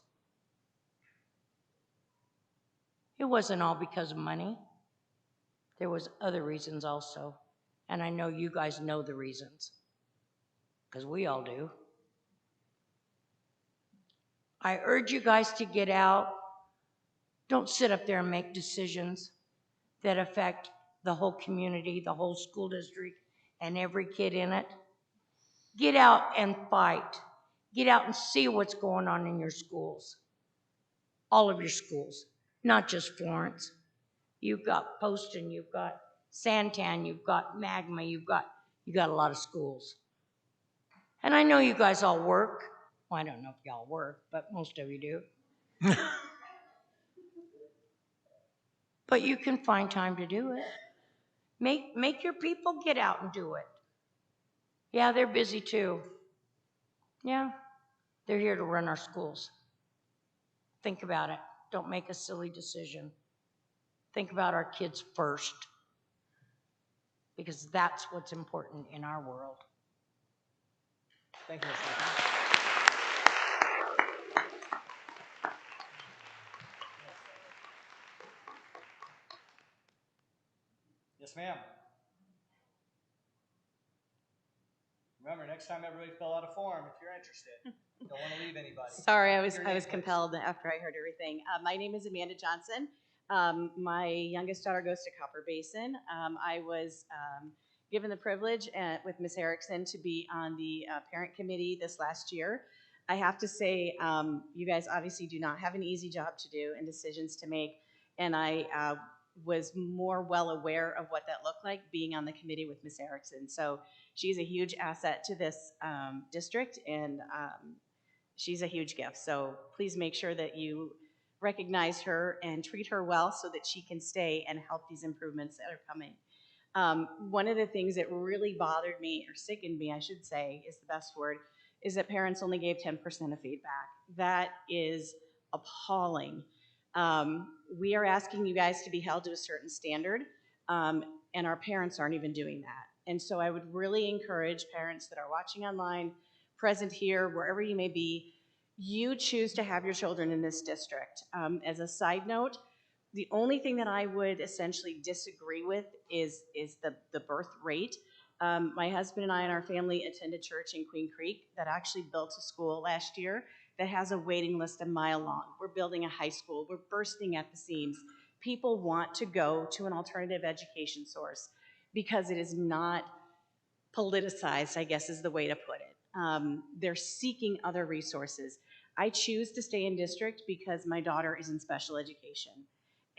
It wasn't all because of money. There was other reasons also. And I know you guys know the reasons, because we all do. I urge you guys to get out. Don't sit up there and make decisions that affect the whole community, the whole school district, and every kid in it. Get out and fight. Get out and see what's going on in your schools. All of your schools, not just Florence. You've got Poston, you've got Santan, you've got Magma, you got a lot of schools. And I know you guys all work. Well, I don't know if y'all work, but most of you do. But you can find time to do it. Make your people get out and do it. Yeah, they're busy too. Yeah, they're here to run our schools. Think about it. Don't make a silly decision. Think about our kids first, because that's what's important in our world. Thank you, Ms. Stephen. Yes, ma'am. Remember, next time everybody fill out a form if you're interested. Don't want to leave anybody. Sorry, I Your was name, please. compelled after I heard everything. My name is Amanda Johnson. My youngest daughter goes to Copper Basin. I was given the privilege with Ms. Erickson to be on the parent committee this last year. I have to say, you guys obviously do not have an easy job to do and decisions to make, and I was more well aware of what that looked like being on the committee with Ms. Erickson. So she's a huge asset to this district, and she's a huge gift. So please make sure that you recognize her and treat her well so that she can stay and help these improvements that are coming. One of the things that really bothered me, or sickened me, I should say, is the best word, is that parents only gave 10% of feedback. That is appalling. We are asking you guys to be held to a certain standard, and our parents aren't even doing that. And so I would really encourage parents that are watching online, present here, wherever you may be, you choose to have your children in this district. As a side note, the only thing that I would essentially disagree with is the birth rate. My husband and I and our family attended church in Queen Creek that actually built a school last year that has a waiting list a mile long. We're building a high school. We're bursting at the seams. People want to go to an alternative education source because it is not politicized, I guess is the way to put it. They're seeking other resources. I choose to stay in district because my daughter is in special education.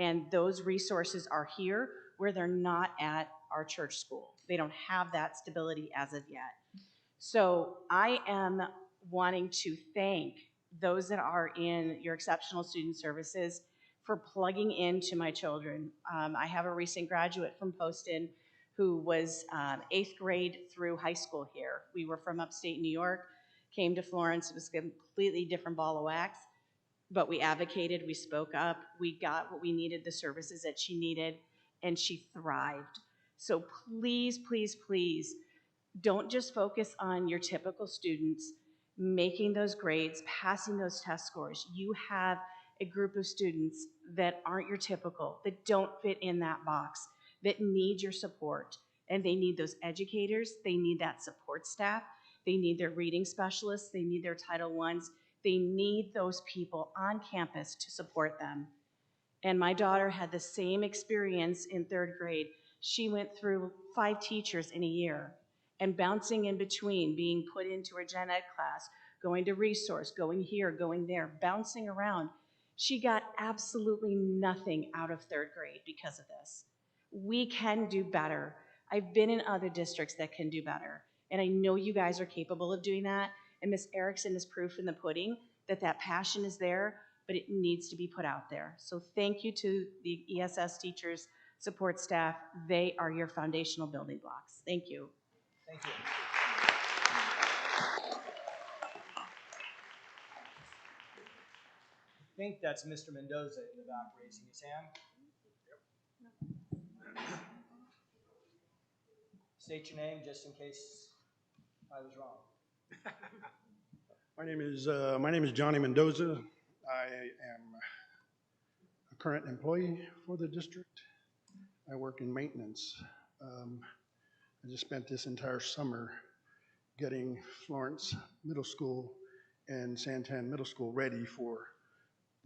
And those resources are here where they're not at our church school. They don't have that stability as of yet. So I am wanting to thank those that are in your exceptional student services for plugging into my children. I have a recent graduate from Poston who was 8th grade through high school here. We were from upstate New York, came to Florence. It was a completely different ball of wax, but we advocated, we spoke up, we got what we needed, the services that she needed, and she thrived. So please, please, please, don't just focus on your typical students making those grades, passing those test scores. You have a group of students that aren't your typical, that don't fit in that box, that need your support. And they need those educators, they need that support staff, they need their reading specialists, they need their Title I's, they need those people on campus to support them. And my daughter had the same experience in 3rd grade. She went through 5 teachers in a year and bouncing in between, being put into her gen ed class, going to resource, going here, going there, bouncing around. She got absolutely nothing out of 3rd grade because of this. We can do better. I've been in other districts that can do better, and I know you guys are capable of doing that, and Ms. Erickson is proof in the pudding that that passion is there, but it needs to be put out there. So thank you to the ESS teachers, support staff. They are your foundational building blocks. Thank you. Thank you. I think that's Mr. Mendoza in the back raising his hand. State your name just in case I was wrong. My name is Johnny Mendoza. I am a current employee for the district. I work in maintenance. I just spent this entire summer getting Florence Middle School and Santan Middle School ready for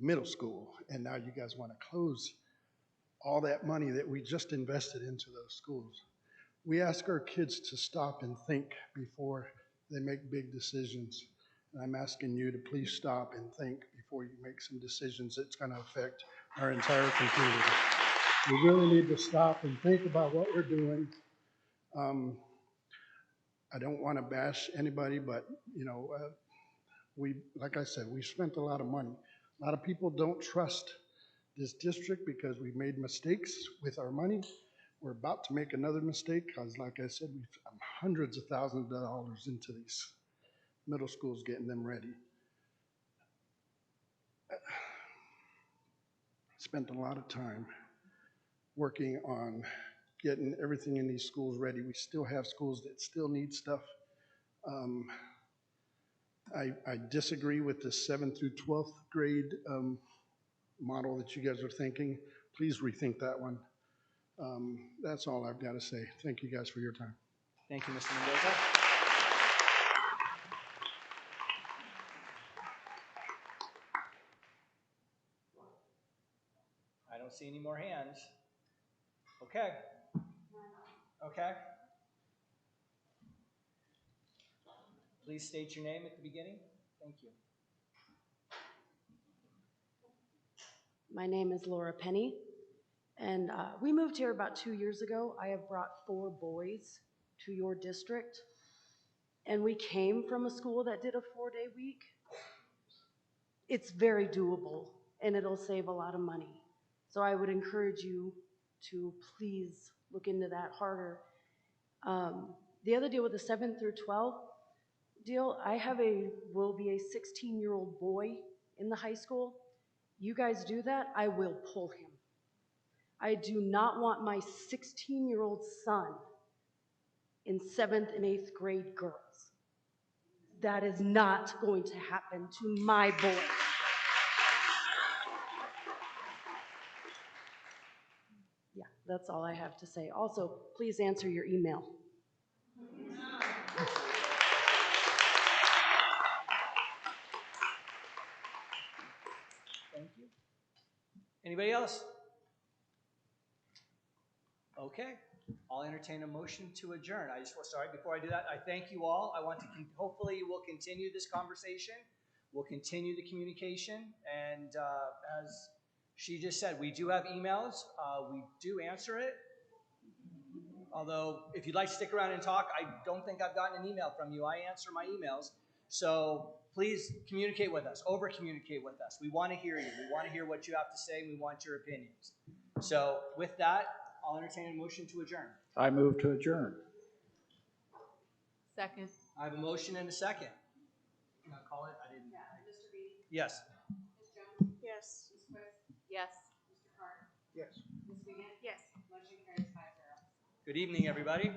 middle school, and now you guys want to close all that money that we just invested into those schools. We ask our kids to stop and think before they make big decisions. And I'm asking you to please stop and think before you make some decisions that's going to affect our entire community. We really need to stop and think about what we're doing. I don't want to bash anybody, but you know, like I said, we spent a lot of money. A lot of people don't trust this district because we've made mistakes with our money. We're about to make another mistake because, like I said, we've hundreds of thousands of dollars into these middle schools, getting them ready. Spent a lot of time working on getting everything in these schools ready. We still have schools that still need stuff. I disagree with the 7th through 12th grade model that you guys are thinking. Please rethink that one. That's all I've got to say. Thank you guys for your time. Thank you, Mr. Mendoza. I don't see any more hands. Okay. Okay. Please state your name at the beginning. Thank you. My name is Laura Penny, and we moved here about 2 years ago. I have brought 4 boys to your district, and we came from a school that did a 4-day week. It's very doable, and it'll save a lot of money. So I would encourage you to please look into that harder. The other deal with the 7th through 12th deal, will be a 16-year-old boy in the high school. You guys do that, I will pull him. I do not want my 16-year-old son in 7th and 8th grade girls. That is not going to happen to my boy. Yeah, that's all I have to say. Also, please answer your email. Thank you. Anybody else? Okay. I'll entertain a motion to adjourn. Sorry, before I do that, I thank you all. I want to, hopefully we'll continue this conversation. We'll continue the communication. And as she just said, we do have emails. We do answer it. Although, if you'd like to stick around and talk, I don't think I've gotten an email from you. I answer my emails. So please communicate with us, over-communicate with us. We want to hear you. We want to hear what you have to say. We want your opinions. So with that, I'll entertain a motion to adjourn. I move to adjourn. Second. I have a motion and a second. Can I call it? I didn't. Yeah, Mr. Beatty? Yes. Ms. Jones? Yes. Ms. Quist? Yes. Mr. Carter? Yes. Ms. Wiegand? Yes. Motion carries 5-0. Good evening, everybody.